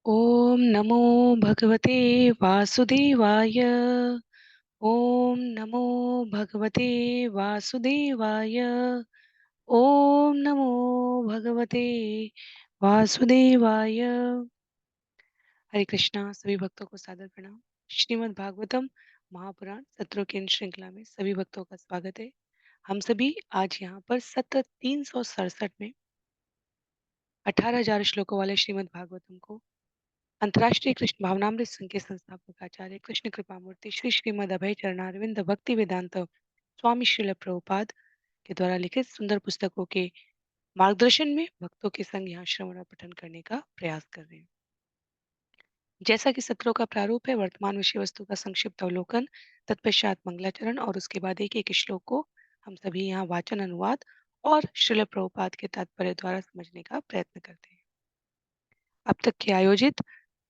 ॐ नमो भगवते वासुदेवाय। ॐ नमो भगवते वासुदेवाय। ॐ नमो भगवते वासुदेवाय। हरे कृष्णा। सभी भक्तों को सादर प्रणाम। श्रीमद् भागवतम महापुराण सत्रों की इन श्रृंखला में सभी भक्तों का स्वागत है। हम सभी आज यहाँ पर सत्र 367 में 18,000 श्लोकों वाले श्रीमद् भागवतम को अंतर्राष्ट्रीय कृष्ण भावनामृत संघ के संस्थापक आचार्य कृष्ण कृपा मूर्ति श्री श्रीमद अभय चरणारविंद भक्ति वेदांत स्वामी श्रील प्रभुपाद के द्वारा लिखित सुंदर पुस्तकों के मार्गदर्शन में भक्तों के संग यहाँ श्रवण और पठन करने का प्रयास कर रहे हैं। जैसा कि सत्रों का प्रारूप है, वर्तमान विषय वस्तु का संक्षिप्त अवलोकन, तत्पश्चात मंगलाचरण और उसके बाद एक एक श्लोक को हम सभी यहाँ वाचन, अनुवाद और श्रील प्रभुपाद के तात्पर्य द्वारा समझने का प्रयत्न करते हैं। अब तक के आयोजित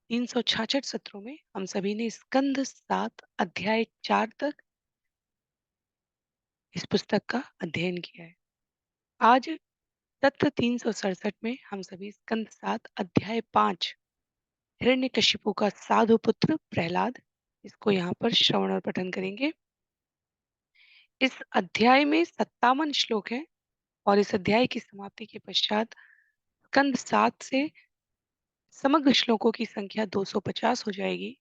366 सत्रों में हम सभी ने स्कंद 7 अध्याय 4 तक इस पुस्तक का अध्ययन किया है। आज सत्र 367 में हम सभी स्कंद 7 अध्याय 5 हिरण्यकशिपु का साधु पुत्र प्रहलाद, इसको यहाँ पर श्रवण और पठन करेंगे। इस अध्याय में 57 श्लोक हैं और इस अध्याय की समाप्ति के पश्चात स्कंद 7 से समग्र श्लोकों की संख्या 250 हो जाएगी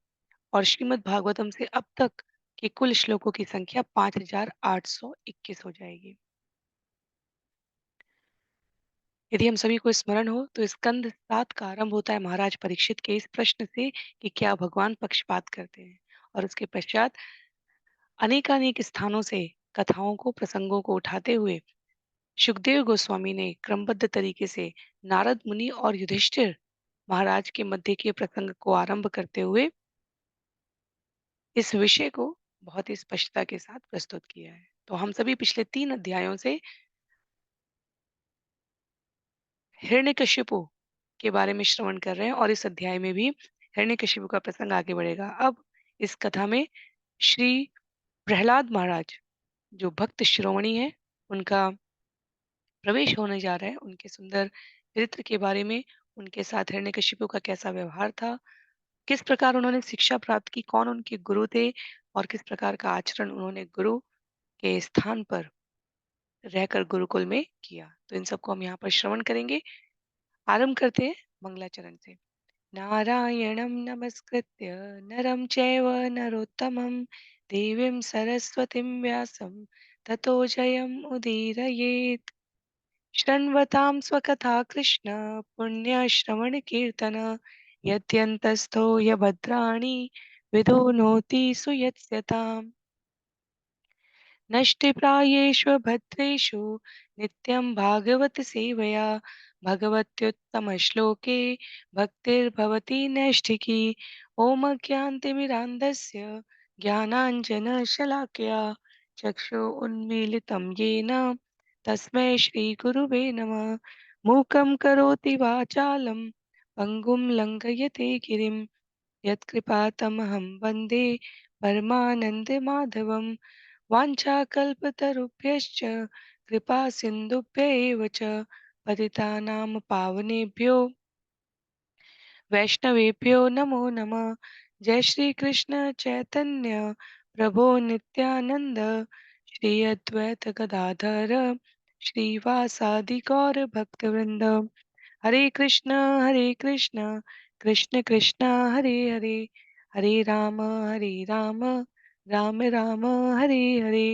और श्रीमद् भागवतम से अब तक के कुल श्लोकों की संख्या 5,821 हो जाएगी। यदि हम सभी को स्मरण हो तो स्कंद 7 का आरंभ होता है महाराज परीक्षित के इस प्रश्न से कि क्या भगवान पक्षपात करते हैं, और उसके पश्चात अनेकानेक स्थानों से कथाओं को, प्रसंगों को उठाते हुए सुखदेव गोस्वामी ने क्रमबद्ध तरीके से नारद मुनि और युधिष्ठिर महाराज के मध्य के प्रसंग को आरंभ करते हुए इस विषय को बहुत ही स्पष्टता के साथ प्रस्तुत किया है। तो हम सभी पिछले 3 अध्यायों से हिरण्यकशिपु के बारे में श्रवण कर रहे हैं और इस अध्याय में भी हिरण्यकशिपु का प्रसंग आगे बढ़ेगा। अब इस कथा में श्री प्रहलाद महाराज, जो भक्त शिरोमणि है, उनका प्रवेश होने जा रहा है। उनके सुंदर चरित्र के बारे में, उनके साथ हिरण्यकशिपु का कैसा व्यवहार था, किस प्रकार उन्होंने शिक्षा प्राप्त की, कौन उनके गुरु थे और किस प्रकार का आचरण उन्होंने गुरु के स्थान पर रहकर गुरुकुल में किया। तो इन सबको हम यहाँ पर श्रवण करेंगे। आरंभ करते हैं मंगलाचरण से। नारायणं नमस्कृत्य नरं चैव नरोत्तमं देवीं सरस्वतीं व्यासं ततो जयम् उदीरयेत्। शृण्वतां स्वकथा कृष्ण पुण्यश्रवणकीर्तन यद्यन्तस्थो यभद्राणि विदुनोति सुयत्स्यताम्। नष्टिप्रायेषु भद्रेषु नित्यं भागवत सेवया भगवत्युत्तमश्लोके भक्तिर्भवति नैष्ठिकी। ॐ अज्ञानतिमिरान्धस्य ज्ञानाञ्जनशलाकया चक्षु उन्मीलितं येन तस्मै श्रीगुरुवे नमः। मूकं करोति वाचालं पङ्गुं लङ्घयते गिरिं यत्कृपातमहं वन्दे परमानन्दमाधवम्। वाञ्छाकल्पतरुभ्यश्च कृपा सिन्धुभ्य एव च पतितानां पावनेभ्यो वैष्णवेभ्यो नमो नमः। जय श्री कृष्ण चैतन्य प्रभो नित्यानंद श्री अद्वैत गदाधर श्रीवासादि गौर भक्तवृंद। हरे कृष्ण कृष्ण कृष्ण हरे हरे, हरे राम राम राम हरे हरे।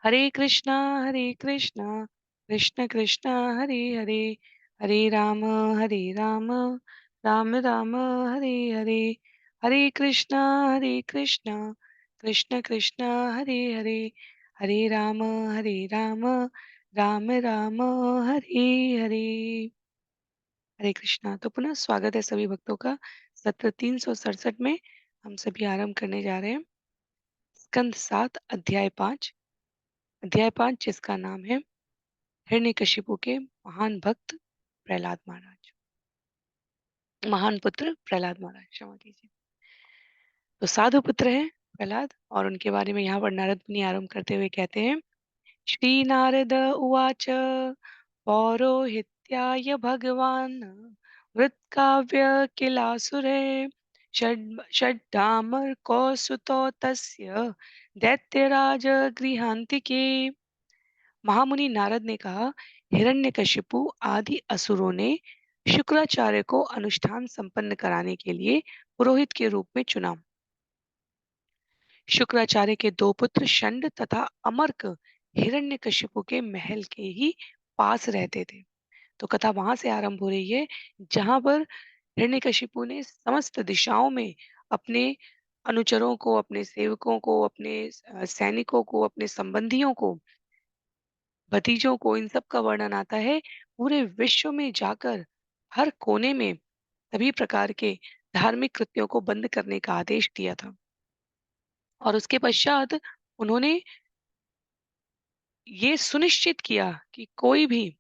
हरे कृष्णा कृष्ण कृष्ण हरे हरे, हरे राम राम राम हरे हरे। हरे कृष्णा कृष्ण कृष्ण हरे हरे, हरे राम राम राम हरे हरे। हरे कृष्णा। तो पुनः स्वागत है सभी भक्तों का। सत्र 367 में हम सभी आरंभ करने जा रहे हैं स्कंद 7 अध्याय 5। अध्याय 5 जिसका नाम है हिरण्यकशिपु के महान भक्त प्रहलाद महाराज, महान पुत्र प्रहलाद महाराज, क्षमा कीजिए। तो साधु पुत्र है प्रहलाद और उनके बारे में यहाँ पर नारद मुनि आरंभ करते हुए कहते हैं। श्री नारद उवाच पौरोहित्याय भगवान् हृत्काव्य किलासुरे षड्डामर कौसुतो तस्य दैत्यराज गृहांतिके। महामुनि नारद ने कहा, हिरण्यकशिपु आदि असुरों ने शुक्राचार्य को अनुष्ठान संपन्न कराने के लिए पुरोहित के रूप में चुना। शुक्राचार्य के दो पुत्र शंड तथा अमर्क हिरण्यकशिपु के महल के ही पास रहते थे। तो कथा वहां से आरंभ हो रही है जहां पर हिरण्यकशिपु ने समस्त दिशाओं में अपने अनुचरों को, अपने सेवकों को, अपने सैनिकों को, अपने संबंधियों को, भतीजों को, इन सब का वर्णन आता है। पूरे विश्व में जाकर हर कोने में सभी प्रकार के धार्मिक कृत्यों को बंद करने का आदेश दिया था। और उसके पश्चात उन्होंने ये सुनिश्चित किया कि कोई भी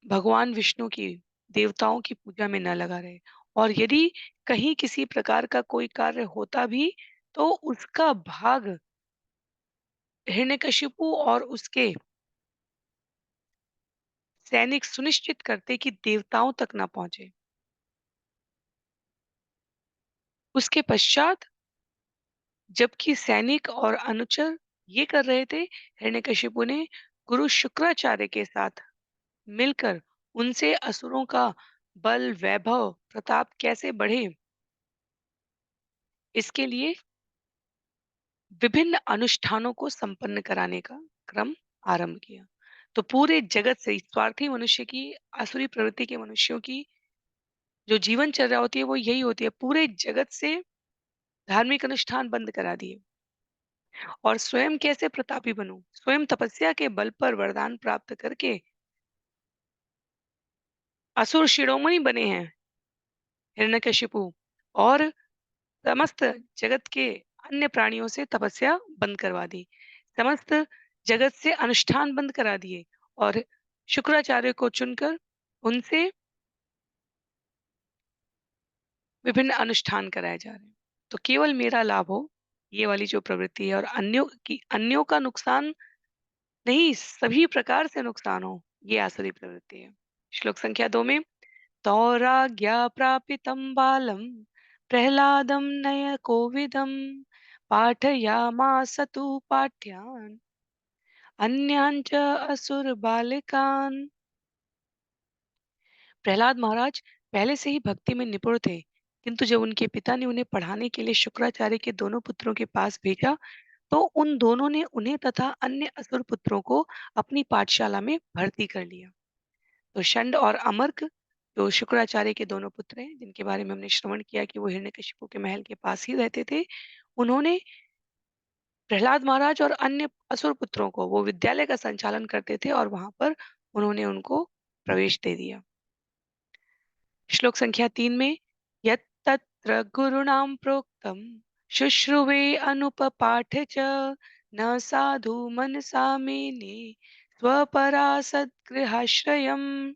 भगवान विष्णु की, देवताओं की पूजा में न लगा रहे। और यदि कहीं किसी प्रकार का कोई कार्य होता भी तो उसका भाग हिरण्यकशिपु और उसके सैनिक सुनिश्चित करते कि देवताओं तक न पहुंचे। उसके पश्चात जबकि सैनिक और अनुचर ये कर रहे थे, हिरण्यकशिपु ने गुरु शुक्राचार्य के साथ मिलकर उनसे असुरों का बल, वैभव, प्रताप कैसे बढ़े, इसके लिए विभिन्न अनुष्ठानों को संपन्न कराने का क्रम आरंभ किया। तो पूरे जगत से स्वार्थी मनुष्य की, आसुरी प्रवृत्ति के मनुष्यों की जो जीवनचर्या होती है वो यही होती है, पूरे जगत से धार्मिक अनुष्ठान बंद करा दिए। और स्वयं कैसे प्रतापी बनूं, स्वयं तपस्या के बल पर वरदान प्राप्त करके असुर शिरोमणि बने हैं हिरण्यकशिपु। और समस्त जगत के अन्य प्राणियों से तपस्या बंद करवा दी, समस्त जगत से अनुष्ठान बंद करा दिए और शुक्राचार्य को चुनकर उनसे विभिन्न अनुष्ठान कराए जा रहे हैं। तो केवल मेरा लाभ हो, ये वाली जो प्रवृत्ति है, और अन्यों का नुकसान नहीं, सभी प्रकार से नुकसान हो, ये आसुरी प्रवृत्ति है। श्लोक संख्या 2 में, तौराज्ञा प्रापितं बालं प्रह्लादं नय कोविदं पाठयामास तु पाठ्यान् अन्यान् च असुरबालिकान्। प्रहलाद महाराज पहले से ही भक्ति में निपुण थे, किंतु जब उनके पिता ने उन्हें पढ़ाने के लिए शुक्राचार्य के दोनों पुत्रों के पास भेजा, तो उन दोनों ने उन्हें तथा अन्य असुर पुत्रों को अपनी पाठशाला में भर्ती कर लिया। तो शंड और अमर्क जो शुक्राचार्य के दोनों पुत्र हैं, जिनके बारे में हमने श्रवण किया कि वो हिरण्यकशिपु के महल के पास ही रहते थे, उन्होंने प्रहलाद महाराज और अन्य असुर पुत्रों को, वो विद्यालय का संचालन करते थे और वहां पर उन्होंने उनको प्रवेश दे दिया। श्लोक संख्या 3 में, यत्तत्र गुरुणां प्रोक्तम शुश्रुवे अनुपपाठ्य च न साधु मनसा मेने स्वपरासद्गृहाश्रयम्।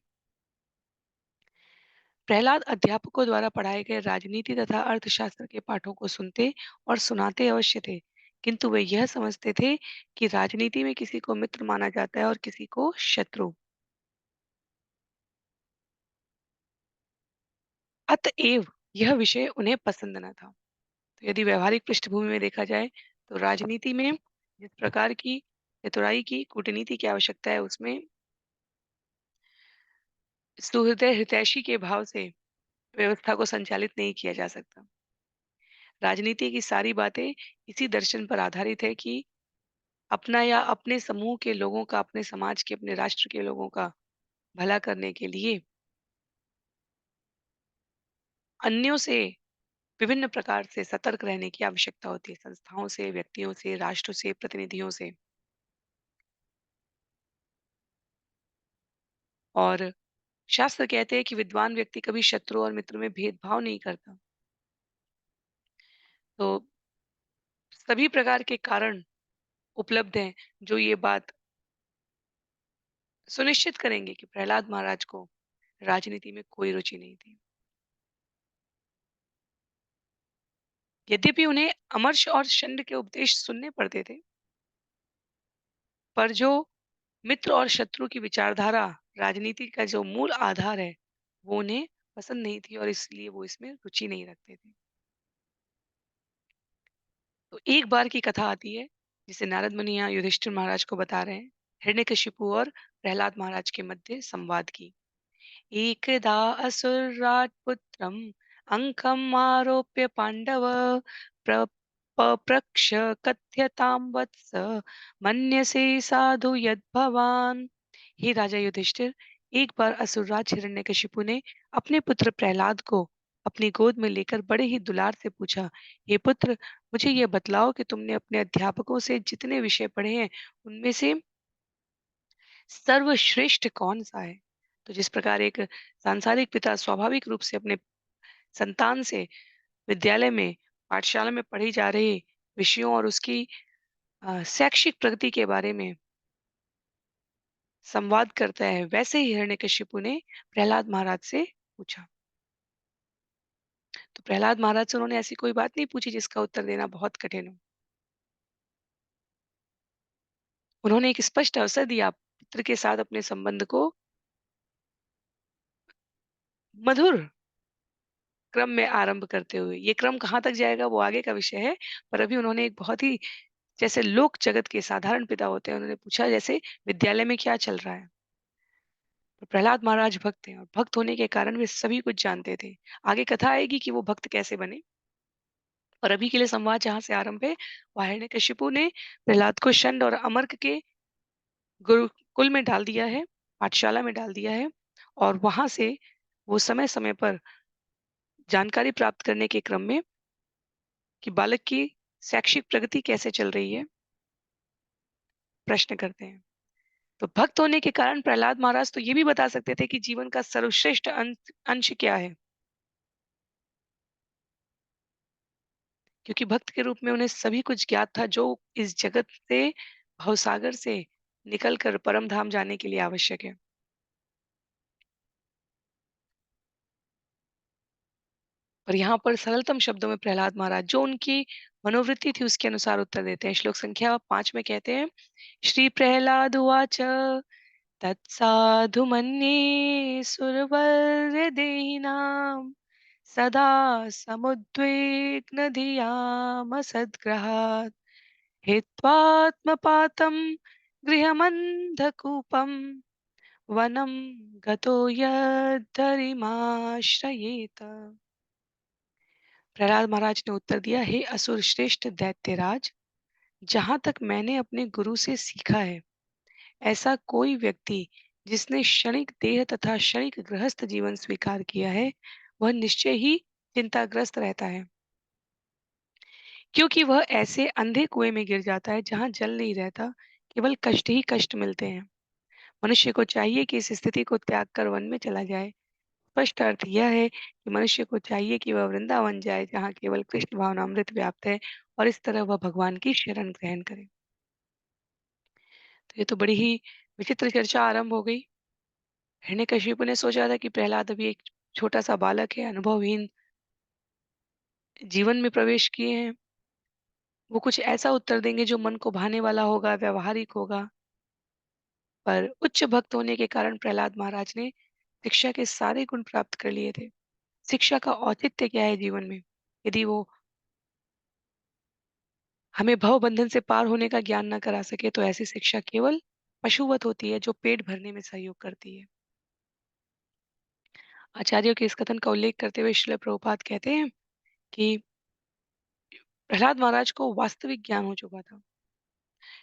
प्रहलाद अध्यापकों द्वारा पढ़ाए गए राजनीति तथा अर्थशास्त्र के पाठों को सुनते और सुनाते अवश्य थे, किंतु वे यह समझते थे कि राजनीति में किसी को मित्र माना जाता है और किसी को शत्रु। अतएव यह विषय उन्हें पसंद न था। तो यदि व्यवहारिक पृष्ठभूमि में देखा जाए तो राजनीति में जिस प्रकार की चतुराई की, कूटनीति की आवश्यकता है, उसमें सुहृदय हितैषी के भाव से व्यवस्था को संचालित नहीं किया जा सकता। राजनीति की सारी बातें इसी दर्शन पर आधारित है कि अपना या अपने समूह के लोगों का, अपने समाज के, अपने राष्ट्र के लोगों का भला करने के लिए अन्यों से विभिन्न प्रकार से सतर्क रहने की आवश्यकता होती है, संस्थाओं से, व्यक्तियों से, राष्ट्र से, प्रतिनिधियों से। और शास्त्र कहते हैं कि विद्वान व्यक्ति कभी शत्रु और मित्र में भेदभाव नहीं करता। तो सभी प्रकार के कारण उपलब्ध हैं जो ये बात सुनिश्चित करेंगे कि प्रहलाद महाराज को राजनीति में कोई रुचि नहीं थी। यद्यपि उन्हें अमर्ष और शंड के उपदेश सुनने पड़ते थे, पर जो मित्र और शत्रु की विचारधारा, राजनीति का जो मूल आधार है, वो उन्हें पसंद नहीं थी और इसलिए वो इसमें रुचि नहीं रखते थे। तो एक बार की कथा आती है, जिसे नारद मुनि यहाँ युधिष्ठिर महाराज को बता रहे हैं, हिरण्यकशिपु और प्रहलाद महाराज के मध्य संवाद की। एकदा असुराट्पुत्रम् अङ्कम् आरोप्य पाण्डव प्र पप्रक्ष कथ्यतां वत्स मन्यसे साधु यद्भवान्। हे राजा युधिष्ठिर, एक बार असुरराज हिरण्यकशिपु ने अपने पुत्र प्रहलाद को अपनी गोद में लेकर बड़े ही दुलार से पूछा, हे पुत्र, मुझे यह बतलाओ कि तुमने अपने अध्यापकों से जितने विषय पढ़े हैं, उनमें से सर्वश्रेष्ठ कौन-सा है? तो जिस प्रकार एक सांसारिक पिता स्वाभाविक रूप से अपने संतान से विद्यालय में, पाठशाला में पढ़ी जा रही विषयों और उसकी शैक्षिक प्रगति के बारे में संवाद करता है, वैसे ही हिरण्यकशिपु ने प्रहलाद महाराज से पूछा। तो प्रहलाद महाराज से उन्होंने ऐसी कोई बात नहीं पूछी जिसका उत्तर देना बहुत कठिन हो। उन्होंने एक स्पष्ट अवसर दिया पुत्र के साथ अपने संबंध को मधुर क्रम में आरंभ करते हुए। ये क्रम कहाँ तक जाएगा वो आगे का विषय है, पर अभी उन्होंने एक बहुत ही जैसे लोक जगत के साधारण पिता होते हैं, उन्होंने पूछा जैसे विद्यालय में क्या चल रहा है? तो प्रहलाद महाराज भक्त हैं और भक्त होने के कारण वे सभी कुछ जानते थे। आगे कथा आएगी कि वो भक्त कैसे बने। और अभी के लिए संवाद जहाँ से आरंभ है, वह हिरण्यकशिपु ने प्रहलाद को षंड और अमर्क के गुरुकुल में डाल दिया है, पाठशाला में डाल दिया है और वहाँ से वो समय-समय पर जानकारी प्राप्त करने के क्रम में कि बालक की शैक्षिक प्रगति कैसे चल रही है, प्रश्न करते हैं। तो भक्त होने के कारण प्रहलाद महाराज तो ये भी बता सकते थे कि जीवन का सर्वश्रेष्ठ अंश क्या है, क्योंकि भक्त के रूप में उन्हें सभी कुछ ज्ञात था जो इस जगत से भवसागर से निकलकर परम धाम जाने के लिए आवश्यक है। और यहाँ पर सरलतम शब्दों में प्रहलाद महाराज जो उनकी मनोवृत्ति थी उसके अनुसार उत्तर देते हैं। श्लोक संख्या 5 में कहते हैं, श्री प्रहलाद उवाच तत्साधु मन्ये सुरवर्यदेहिनां सदा समुद्विग्नधियामसद्ग्रहात् हित्वात्मपातं गृहमन्धकूपं वनं गतो यद्धरिमाश्रयेत। प्रहलाद महाराज ने उत्तर दिया, हे असुर श्रेष्ठ दैत्यराज, जहाँ तक मैंने अपने गुरु से सीखा है, ऐसा कोई व्यक्ति जिसने क्षणिक देह तथा क्षणिक गृहस्थ जीवन स्वीकार किया है, वह निश्चय ही चिंताग्रस्त रहता है, क्योंकि वह ऐसे अंधे कुएं में गिर जाता है जहाँ जल नहीं रहता, केवल कष्ट ही कष्ट मिलते हैं। मनुष्य को चाहिए कि इस स्थिति को त्याग कर वन में चला जाए। स्पष्ट अर्थ यह है कि मनुष्य को चाहिए कि वह वृंदावन जाए जहाँ केवल कृष्ण भावनामृत व्याप्त है और इस तरह वह भगवान की शरण ग्रहण करे। तो ये तो बड़ी ही विचित्र चर्चा आरंभ हो गई। हिरण्यकशिपु ने सोचा था कि प्रहलाद अभी एक छोटा सा बालक है, अनुभवहीन जीवन में प्रवेश किए हैं। वो कुछ ऐसा उत्तर देंगे जो मन को भाने वाला होगा, व्यावहारिक होगा। पर उच्च भक्त होने के कारण प्रहलाद महाराज ने शिक्षा के सारे गुण प्राप्त कर लिए थे। शिक्षा का औचित्य क्या है जीवन में? यदि वो हमें भव बंधन से पार होने का ज्ञान ना करा सके, तो ऐसी शिक्षा केवल पशुवत होती है जो पेट भरने में सहयोग करती है। आचार्यों के इस कथन का उल्लेख करते हुए श्रील प्रभुपाद कहते हैं कि प्रहलाद महाराज को वास्तविक ज्ञान हो चुका था।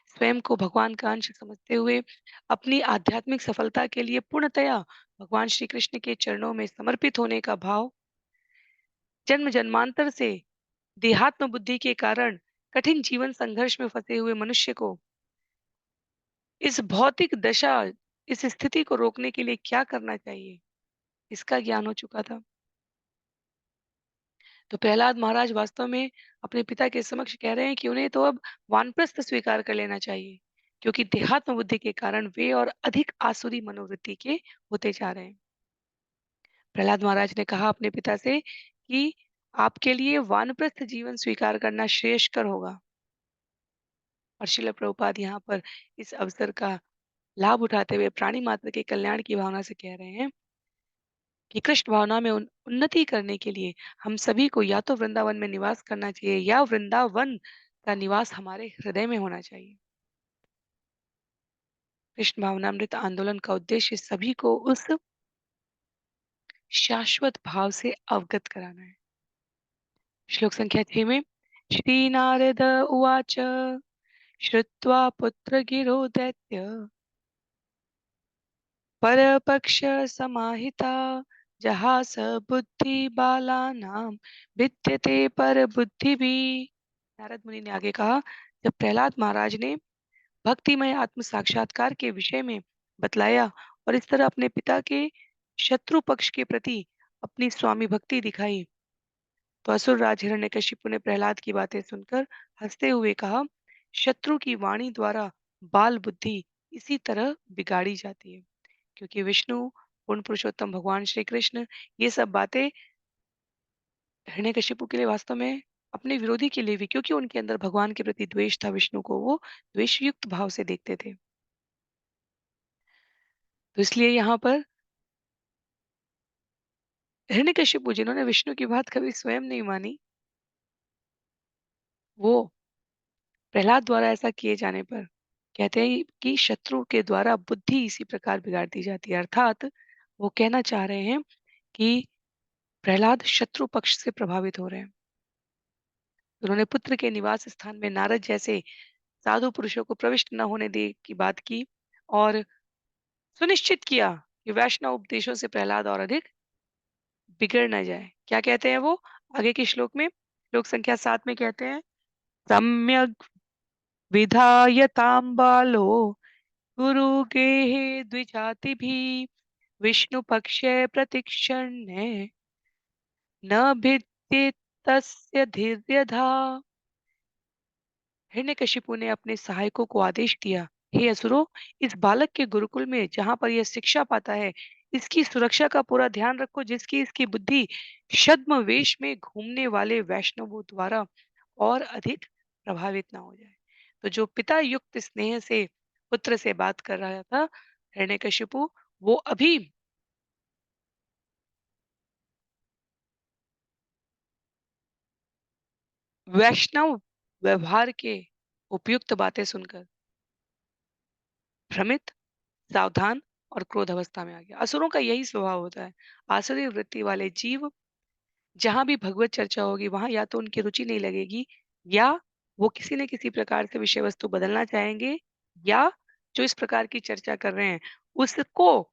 स्वयं को भगवान का अंश समझते हुए अपनी आध्यात्मिक सफलता के लिए पूर्णतया भगवान श्री कृष्ण के चरणों में समर्पित होने का भाव जन्म जन्मांतर से देहात्म बुद्धि के कारण कठिन जीवन संघर्ष में फंसे हुए मनुष्य को इस भौतिक दशा, इस स्थिति को रोकने के लिए क्या करना चाहिए, इसका ज्ञान हो चुका था। तो प्रहलाद महाराज वास्तव में अपने पिता के समक्ष कह रहे हैं कि उन्हें तो अब वानप्रस्थ स्वीकार कर लेना चाहिए, क्योंकि देहात्म बुद्धि के कारण वे और अधिक आसुरी मनोवृत्ति के होते जा रहे हैं। प्रहलाद महाराज ने कहा अपने पिता से कि आपके लिए वानप्रस्थ जीवन स्वीकार करना श्रेयस्कर होगा। और श्रील प्रभुपाद यहाँ पर इस अवसर का लाभ उठाते हुए प्राणी मात्र के कल्याण की भावना से कह रहे हैं कि कृष्ण भावना में उन्नति करने के लिए हम सभी को या तो वृंदावन में निवास करना चाहिए या वृंदावन का निवास हमारे हृदय में होना चाहिए। कृष्ण भावनामृत आंदोलन का उद्देश्य सभी को उस शाश्वत भाव से अवगत कराना है। श्लोक संख्या 6 में श्री नारद उवाच श्रुत्वा पुत्रगिरो दैत्य परपक्ष समाहिता जहास बुद्धि बालानां विद्यते पर बुद्धि भी। नारद मुनि ने आगे कहा, जब प्रहलाद महाराज ने भक्तिमय आत्म साक्षात्कार के विषय में बतलाया और इस तरह अपने पिता के शत्रु पक्ष के प्रति अपनी स्वामी भक्ति दिखाई, तो असुर राज हिरण्यकशिपु ने प्रहलाद की बातें सुनकर हंसते हुए कहा, शत्रु की वाणी द्वारा बाल बुद्धि इसी तरह बिगाड़ी जाती है, क्योंकि विष्णु पूर्ण पुरुषोत्तम भगवान श्री कृष्ण ये सब बातें हिरण्यकशिपु के लिए वास्तव में अपने विरोधी के लिए भी, क्योंकि उनके अंदर भगवान के प्रति द्वेष था, विष्णु को वो द्वेष युक्त भाव से देखते थे। तो इसलिए यहाँ पर हिरण्यकशिपु जिन्होंने विष्णु की बात कभी स्वयं नहीं मानी, वो प्रहलाद द्वारा ऐसा किए जाने पर कहते हैं कि शत्रु के द्वारा बुद्धि इसी प्रकार बिगाड़ दी जाती है। अर्थात वो कहना चाह रहे हैं कि प्रहलाद शत्रु पक्ष से प्रभावित हो रहे हैं। उन्होंने पुत्र के निवास स्थान में नारद जैसे साधु पुरुषों को प्रविष्ट न होने दे की बात की और सुनिश्चित किया कि वैष्णव उपदेशों से प्रहलाद और अधिक बिगड़ न जाए। क्या कहते हैं वो आगे के श्लोक में? श्लोक संख्या 7 में कहते हैं, सम्यक विधायतां बालो गुरु गेहे द्विजातिभिः विष्णु पक्षे प्रतिक्षण्ये न भिद्येतस्य धीर्यधा। हिरण्यकशिपु ने अपने सहायकों को आदेश दिया, हे असुरों, इस बालक के गुरुकुल में जहाँ पर यह शिक्षा पाता है, इसकी सुरक्षा का पूरा ध्यान रखो, जिसकी इसकी बुद्धि छद्म वेश में घूमने वाले वैष्णवों द्वारा और अधिक प्रभावित ना हो जाए। तो जो पिता युक्त स्नेह से पुत्र से बात कर रहा था हिरण्यकशिपु, वो अभी वैष्णव व्यवहार के उपयुक्त बातें सुनकर भ्रमित, सावधान और क्रोध अवस्था में आ गया। असुरों का यही स्वभाव होता है। आसुरी वृत्ति वाले जीव जहां भी भगवत चर्चा होगी वहां या तो उनकी रुचि नहीं लगेगी, या वो किसी न किसी प्रकार से विषय वस्तु बदलना चाहेंगे, या जो इस प्रकार की चर्चा कर रहे हैं उसको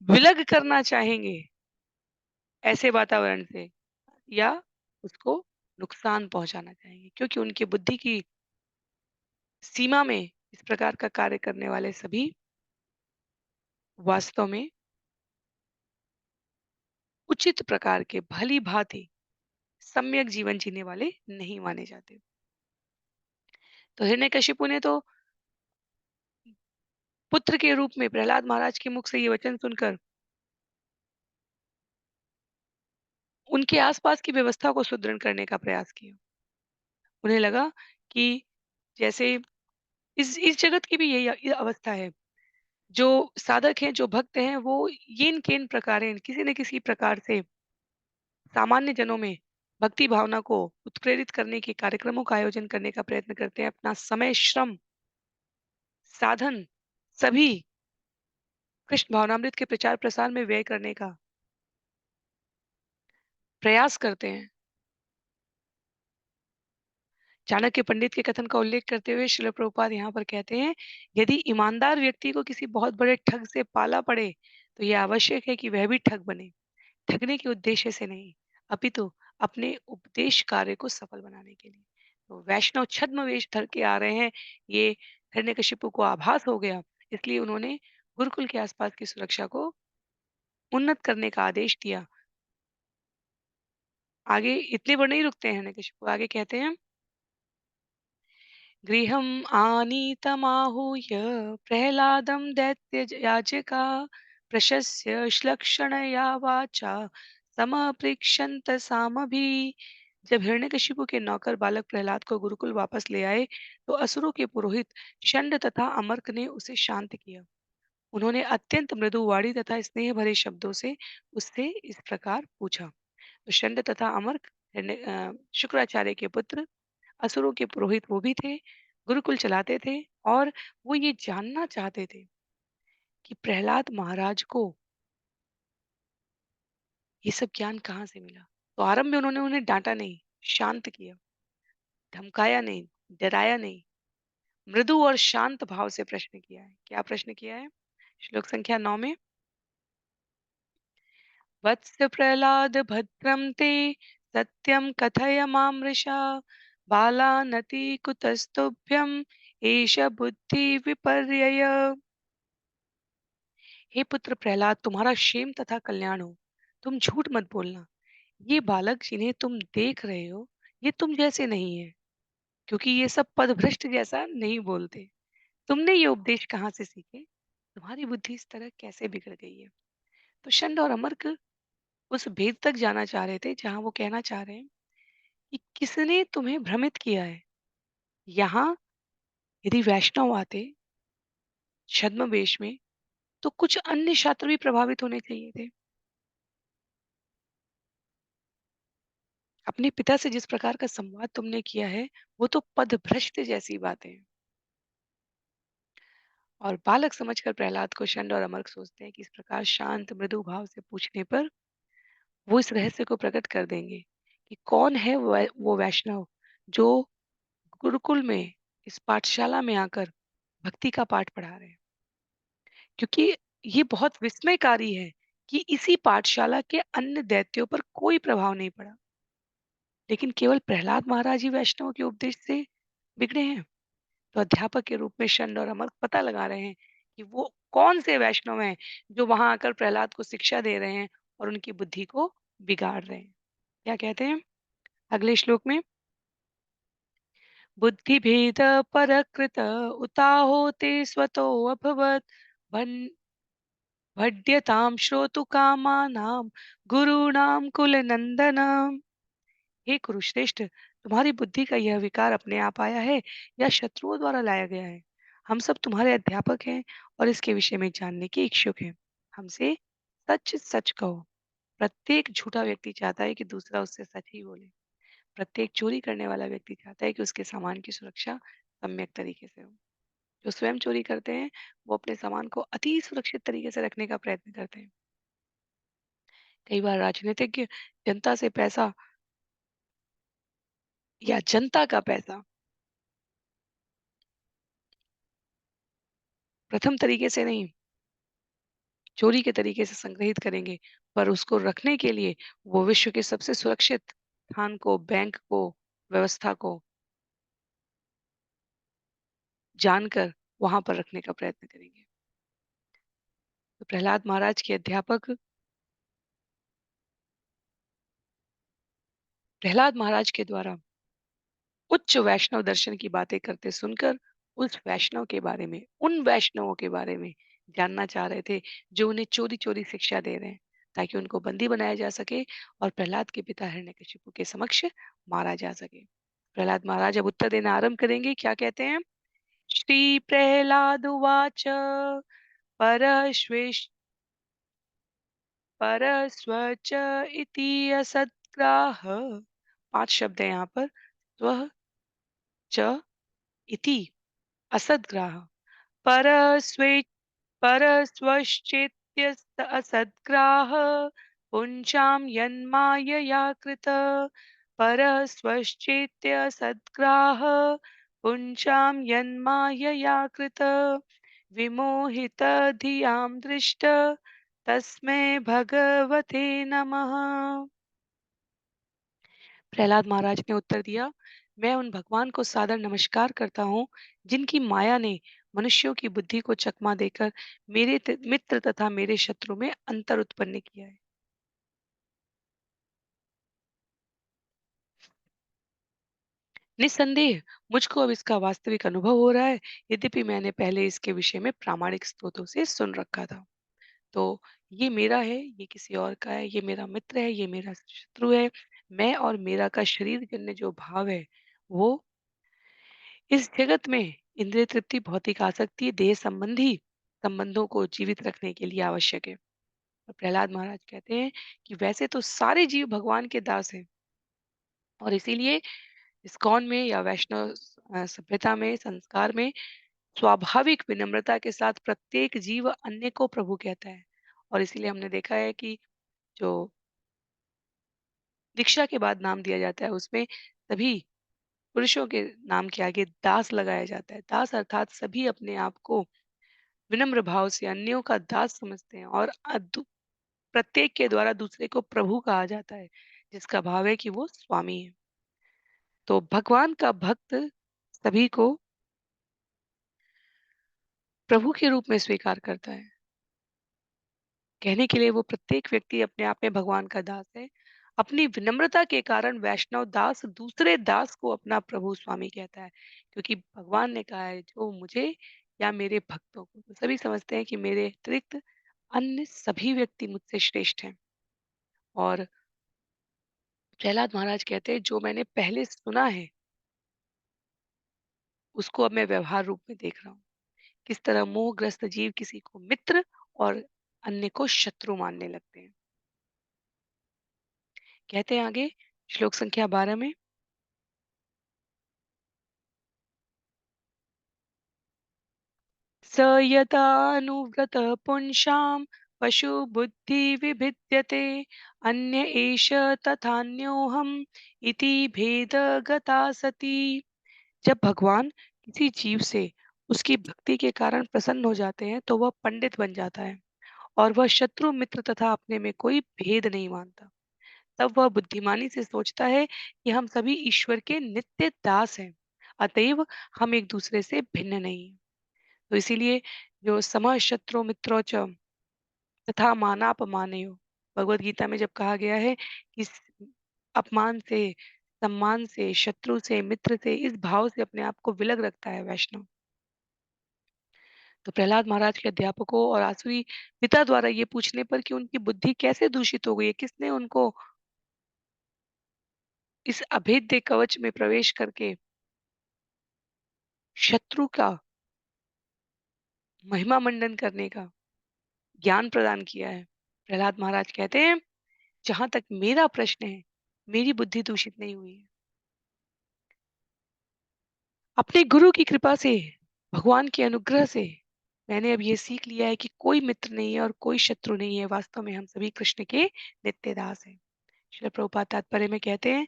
विलग करना चाहेंगे ऐसे वातावरण से, या उसको नुकसान पहुंचाना चाहेंगे, क्योंकि उनकी बुद्धि की सीमा में इस प्रकार का कार्य करने वाले सभी वास्तव में उचित प्रकार के भली भांति सम्यक जीवन जीने वाले नहीं माने जाते। तो हिरण्यकशिपु ने तो पुत्र के रूप में प्रहलाद महाराज के मुख से ये वचन सुनकर उनके आसपास की व्यवस्था को सुदृढ़ करने का प्रयास किया। उन्हें लगा कि जैसे इस जगत की भी यही ये अवस्था है। जो साधक हैं, जो भक्त हैं, वो येन-केन प्रकारेण किसी न किसी प्रकार से सामान्य जनों में भक्ति भावना को उत्प्रेरित करने के कार्यक्रमों का आयोजन करने का प्रयत्न करते हैं। अपना समय, श्रम, साधन सभी कृष्ण भावनामृत के प्रचार प्रसार में व्यय करने का प्रयास करते हैं। चाणक्य पंडित के कथन का उल्लेख करते हुए श्रील प्रभुपाद यहाँ पर कहते हैं, यदि ईमानदार व्यक्ति को किसी बहुत बड़े ठग से पाला पड़े, तो यह आवश्यक है कि वह भी ठग बने। ठगने के उद्देश्य से नहीं, अपितु अपने उपदेश कार्य को सफल बनाने के लिए। तो वैष्णव छद्मवेश धर के आ रहे हैं, ये हिरण्यकशिपु को आभास हो गया, इसलिए उन्होंने गुरुकुल के आसपास की सुरक्षा को उन्नत करने का आदेश दिया। आगे इतने पर नहीं रुकते हैं हिरण्यकशिपु, आगे कहते हैं, गृहम् आनीतमाहूय प्रह्लादं दैत्ययाजका प्रशस्य श्लक्षणया वाचा समपृक्षन्त सामभिः। जब हिरण्यकशिपु के नौकर बालक प्रहलाद को गुरुकुल वापस ले आए, तो असुरों के पुरोहित शंड तथा अमर्क ने उसे शांत किया उन्होंने अत्यंत मृदु वाणी तथा स्नेह भरे शब्दों से उससे इस प्रकार पूछा। तो शंड तथा अमर्क शुक्राचार्य के पुत्र, असुरों के पुरोहित वो भी थे, गुरुकुल चलाते थे और वो ये जानना चाहते थे कि प्रहलाद महाराज को ये सब ज्ञान कहाँ से मिला। तो आरंभ में उन्होंने उन्हें डांटा नहीं, शांत किया, धमकाया नहीं, डराया नहीं, मृदु और शांत भाव से प्रश्न किया है। क्या प्रश्न किया है? श्लोक संख्या 9 में, वत्स प्रहलाद भद्रं ते सत्यं कथय मामृषा बालानति कुतस्तुभ्यं एष बुद्धि विपर्यय। हे पुत्र प्रहलाद, तुम्हारा क्षेम तथा कल्याण हो। तुम झूठ मत बोलना। ये बालक जिन्हें तुम देख रहे हो, ये तुम जैसे नहीं है, क्योंकि ये सब पदभ्रष्ट जैसा नहीं बोलते। तुमने ये उपदेश कहाँ से सीखे? तुम्हारी बुद्धि इस तरह कैसे बिगड़ गई है? तो शंड और अमर्क उस भेद तक जाना चाह रहे थे जहां वो कहना चाह रहे हैं कि किसने तुम्हें भ्रमित किया है। यहाँ यदि वैष्णव आते छद्मवेश में, तो कुछ अन्य छात्र भी प्रभावित होने चाहिए थे। अपने पिता से जिस प्रकार का संवाद तुमने किया है, वो तो पदभ्रष्ट जैसी बातें हैं। और बालक समझकर प्रहलाद को शंड और अमर्क सोचते हैं कि इस प्रकार शांत मृदु भाव से पूछने पर वो इस रहस्य को प्रकट कर देंगे कि कौन है वो वैष्णव जो गुरुकुल में, इस पाठशाला में आकर भक्ति का पाठ पढ़ा रहे हैं। क्योंकि ये बहुत विस्मयकारी है कि इसी पाठशाला के अन्य दैत्यों पर कोई प्रभाव नहीं पड़ा, लेकिन केवल प्रहलाद महाराज ही वैष्णव के उपदेश से बिगड़े हैं। तो अध्यापक के रूप में शंड और अमर पता लगा रहे हैं कि वो कौन से वैष्णव हैं जो वहां आकर प्रहलाद को शिक्षा दे रहे हैं और उनकी बुद्धि को बिगाड़ रहे हैं। क्या कहते हैं अगले श्लोक में, बुद्धि भेद परकृत उताहोते स्वतो अभवत भड्यतां श्रोतु कामानां गुरूणां कुलनंदनम। हे कुरुश्रेष्ठ, तुम्हारी बुद्धि का यह विकार अपने आप आया है या शत्रुओं द्वारा लाया गया है? हम सब तुम्हारे अध्यापक हैं और इसके विषय में जानने के इच्छुक हैं। हमसे सच सच कहो। प्रत्येक झूठा व्यक्ति चाहता है कि दूसरा उससे सच ही बोले। प्रत्येक चोरी करने वाला व्यक्ति चाहता है कि उसके सामान की सुरक्षा सम्यक तरीके से हो। जो स्वयं चोरी करते हैं, वो अपने सामान को अति सुरक्षित तरीके से रखने का प्रयत्न करते हैं। कई बार राजनीतिज्ञ जनता से पैसा या जनता का पैसा प्रथम तरीके से नहीं, चोरी के तरीके से संग्रहित करेंगे, पर उसको रखने के लिए वो विश्व के सबसे सुरक्षित स्थान को, बैंक को, व्यवस्था को जानकर वहां पर रखने का प्रयत्न करेंगे। तो प्रहलाद महाराज के द्वारा उच्च वैष्णव दर्शन की बातें करते सुनकर उस वैष्णव के बारे में, उन वैष्णवों के बारे में जानना चाह रहे थे जो उन्हें चोरी चोरी शिक्षा दे रहे हैं, ताकि उनको बंदी बनाया जा सके और प्रहलाद के पिता हिरण्यकशिपु के समक्ष मारा जा सके। प्रहलाद महाराज अब उत्तर देना आरंभ करेंगे। क्या कहते हैं? श्री प्रहलाद उवाच परश्वेश परस्वच इति असद्ग्राह। 5 शब्द है यहाँ पर। स्व च इति असद्ग्राह। परस्वे परस्वश्चेत्यस्त असद्ग्राह पुंसां यन्मायया कृत। परस्वश्चेत्य सद्ग्राह पुंसां यन्मायया कृत। विमोहित धियां दृष्ट तस्मै भगवते नमः। प्रहलाद महाराज ने उत्तर दिया, मैं उन भगवान को सादर नमस्कार करता हूँ जिनकी माया ने मनुष्यों की बुद्धि को चकमा देकर मेरे मित्र तथा मेरे शत्रु में अंतर उत्पन्न किया है। निस्संदेह मुझको अब इसका वास्तविक अनुभव हो रहा है, यद्यपि मैंने पहले इसके विषय में प्रामाणिक स्रोतों से सुन रखा था। तो ये मेरा है, ये किसी और का है, ये मेरा मित्र है, ये मेरा शत्रु है। मैं और मेरा का शरीर जन्य जो भाव है, वो इस जगत में इंद्रिय तृप्ति, भौतिक आसक्ति, देह संबंधी संबंधों को जीवित रखने के लिए आवश्यक है। और प्रहलाद महाराज कहते हैं कि वैसे तो सारे जीव भगवान के दास हैं और इसीलिए इस्कॉन में या वैष्णव सभ्यता में, संस्कार में स्वाभाविक विनम्रता के साथ प्रत्येक जीव अन्य को प्रभु कहता है। और इसीलिए हमने देखा है कि जो दीक्षा के बाद नाम दिया जाता है उसमें सभी पुरुषों के नाम के आगे दास लगाया जाता है। दास अर्थात सभी अपने आप को विनम्र भाव से अन्यों का दास समझते हैं और प्रत्येक के द्वारा दूसरे को प्रभु कहा जाता है, जिसका भाव है कि वो स्वामी है। तो भगवान का भक्त सभी को प्रभु के रूप में स्वीकार करता है। कहने के लिए वो प्रत्येक व्यक्ति अपने आप में भगवान का दास है। अपनी विनम्रता के कारण वैष्णव दास दूसरे दास को अपना प्रभु स्वामी कहता है, क्योंकि भगवान ने कहा है जो मुझे या मेरे भक्तों को, तो सभी समझते हैं कि मेरे अतिरिक्त अन्य सभी व्यक्ति मुझसे श्रेष्ठ हैं। और प्रहलाद महाराज कहते हैं जो मैंने पहले सुना है उसको अब मैं व्यवहार रूप में देख रहा हूँ। किस तरह मोहग्रस्त जीव किसी को मित्र और अन्य को शत्रु मानने लगते हैं। कहते हैं आगे श्लोक संख्या 12 में, स यथानुव्रतः पुंसां पशुबुद्धिर्विभिद्यते अन्य एष तथान्योऽहम् इति भेदगता सती। जब भगवान किसी जीव से उसकी भक्ति के कारण प्रसन्न हो जाते हैं तो वह पंडित बन जाता है और वह शत्रु मित्र तथा अपने में कोई भेद नहीं मानता। तब वह बुद्धिमानी से सोचता है कि हम सभी ईश्वर के नित्य दास हैं, अतएव हम एक दूसरे से भिन्न नहीं हैं। तो इसीलिए जो समः शत्रु मित्रो च तथा मानापमानयो, भगवत गीता में जब कहा गया है कि अपमान से, सम्मान से, शत्रु से, मित्र से, इस भाव से अपने आप को विलग रखता है वैष्णव। तो प्रहलाद महाराज के अध्यापकों और आसुरी पिता द्वारा ये पूछने पर कि उनकी बुद्धि कैसे दूषित हो गई है, किसने उनको इस अभेद्य कवच में प्रवेश करके शत्रु का महिमा मंडन करने का ज्ञान प्रदान किया है। प्रहलाद महाराज कहते हैं जहां तक मेरा प्रश्न है, मेरी बुद्धि दूषित नहीं हुई है। अपने गुरु की कृपा से, भगवान के अनुग्रह से मैंने अब ये सीख लिया है कि कोई मित्र नहीं है और कोई शत्रु नहीं है। वास्तव में हम सभी कृष्ण के नित्य दास हैं। श्रील प्रभुपाद तात्पर्य में कहते हैं,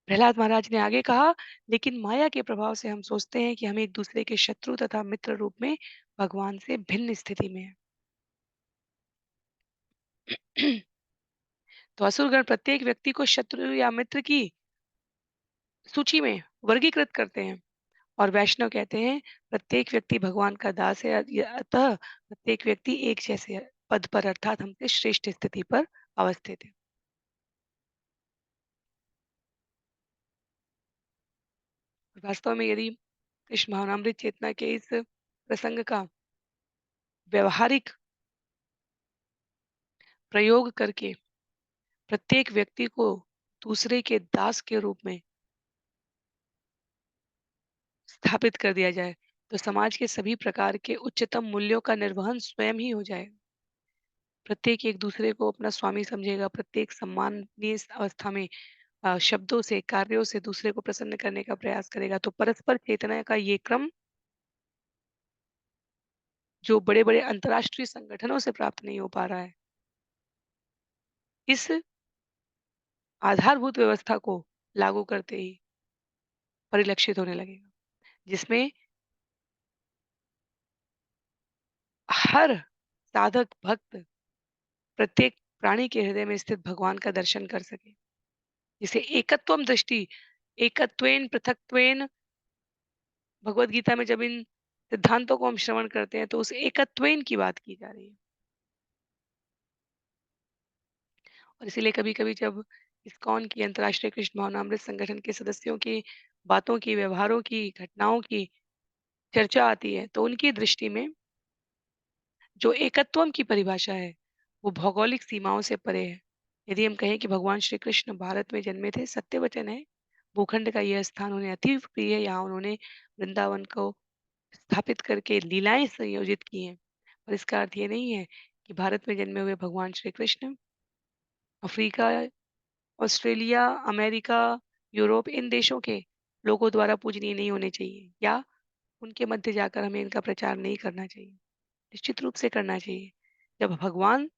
प्रहलाद महाराज ने आगे कहा, लेकिन माया के प्रभाव से हम सोचते हैं कि हम एक दूसरे के शत्रु तथा मित्र रूप में भगवान से भिन्न स्थिति में हैं। तो असुरगण प्रत्येक व्यक्ति को शत्रु या मित्र की सूची में वर्गीकृत करते हैं और वैष्णव कहते हैं प्रत्येक व्यक्ति भगवान का दास है, अतः प्रत्येक व्यक्ति एक जैसे पद पर अर्थात हमसे श्रेष्ठ स्थिति पर अवस्थित है। वास्तव में यदि कृष्ण भावनामृत चेतना के इस प्रसंग का व्यवहारिक प्रयोग करके प्रत्येक व्यक्ति को दूसरे के दास के रूप में स्थापित कर दिया जाए तो समाज के सभी प्रकार के उच्चतम मूल्यों का निर्वहन स्वयं ही हो जाएगा। प्रत्येक एक दूसरे को अपना स्वामी समझेगा, प्रत्येक सम्माननीय अवस्था में शब्दों से, कार्यों से दूसरे को प्रसन्न करने का प्रयास करेगा। तो परस्पर चेतना का ये क्रम जो बड़े-बड़े अंतर्राष्ट्रीय संगठनों से प्राप्त नहीं हो पा रहा है, इस आधारभूत व्यवस्था को लागू करते ही परिलक्षित होने लगेगा, जिसमें हर साधक भक्त प्रत्येक प्राणी के हृदय में स्थित भगवान का दर्शन कर सके। जिसे एकत्वम दृष्टि, एकत्वेन पृथक्त्वेन, भगवत गीता में जब इन सिद्धांतों को हम श्रवण करते हैं तो उस एकत्वेन की बात की जा रही है। और इसीलिए कभी-कभी जब इस्कॉन की अंतर्राष्ट्रीय कृष्ण भावनामृत संगठन के सदस्यों की बातों की, व्यवहारों की, घटनाओं की चर्चा आती है, तो उनकी दृष्टि में जो एकत्वम की परिभाषा है, वो भौगोलिक सीमाओं से परे है। यदि हम कहें कि भगवान श्री कृष्ण भारत में जन्मे थे, सत्य वचन है, भूखंड का यह स्थान उन्हें अति प्रिय है, यहाँ उन्होंने वृंदावन को स्थापित करके लीलाएँ संयोजित की हैं। और इसका अर्थ ये नहीं है कि भारत में जन्मे हुए भगवान Shri Krishna Africa, Australia, America, Europe in देशों के लोगों द्वारा पूजनीय नहीं होने चाहिए या उनके मध्य जाकर हमें इनका प्रचार नहीं करना चाहिए। निश्चित रूप से करना चाहिए। जब भगवान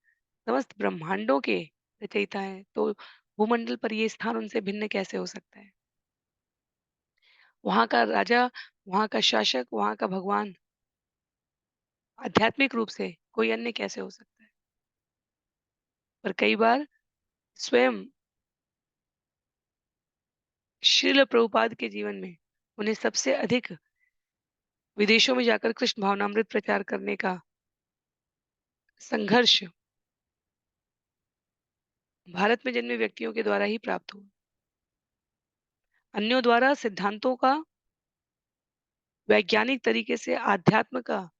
समस्त ब्रह्मांडों के रचयिता हैं, तो भूमंडल पर ये स्थान उनसे भिन्न कैसे हो सकता है? वहाँ का राजा, वहाँ का शासक, वहाँ का भगवान आध्यात्मिक रूप से कोई अन्य कैसे हो सकता है? पर कई बार स्वयं श्रील प्रभुपाद के जीवन में उन्हें सबसे अधिक विदेशों में जाकर कृष्ण भावनामृत प्रचार करने का संघर्ष भारत में जन्मे व्यक्तियों के द्वारा ही प्राप्त हुआ। अन्यों द्वारा सिद्धांतों का वैज्ञानिक तरीके से आध्यात्म का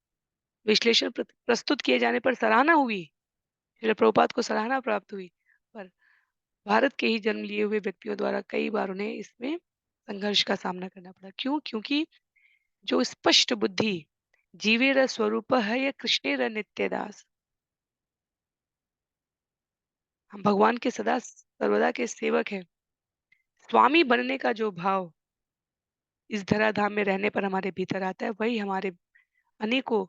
विश्लेषण प्रस्तुत किए जाने पर सराहना हुई। श्रील प्रभुपाद को सराहना प्राप्त हुई। पर भारत के ही जन्म लिए हुए व्यक्तियों द्वारा कई बार उन्हें इसमें संघर्ष का सामना करना पड़ा। क्यों? क्योंकि जो स्पष्ट बुद्धि जीवेर स्वरूपः है कृष्णेर नित्यदास, हम भगवान के सदा सर्वदा के सेवक हैं। स्वामी बनने का जो भाव इस धराधाम में रहने पर हमारे भीतर आता है, वही हमारे अनेकों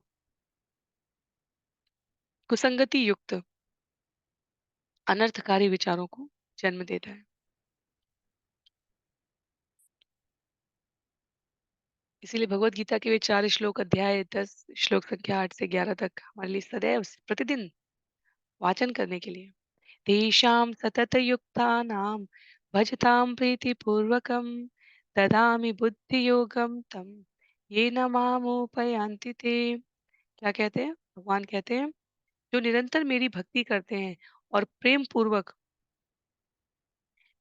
कुसंगति युक्त अनर्थकारी विचारों को जन्म देता है। इसीलिए भगवत गीता के वे 4 श्लोक अध्याय 10 श्लोक संख्या 8 से 11 तक हमारे लिए सदैव प्रतिदिन वाचन करने के लिए। तेषां सततयुक्तानां भजतां प्रीतिपूर्वकं ददामि बुद्धियोगं तं येन मामुपयान्ति ते। क्या कहते हैं? भगवान कहते हैं, जो निरंतर मेरी भक्ति करते हैं और प्रेम पूर्वक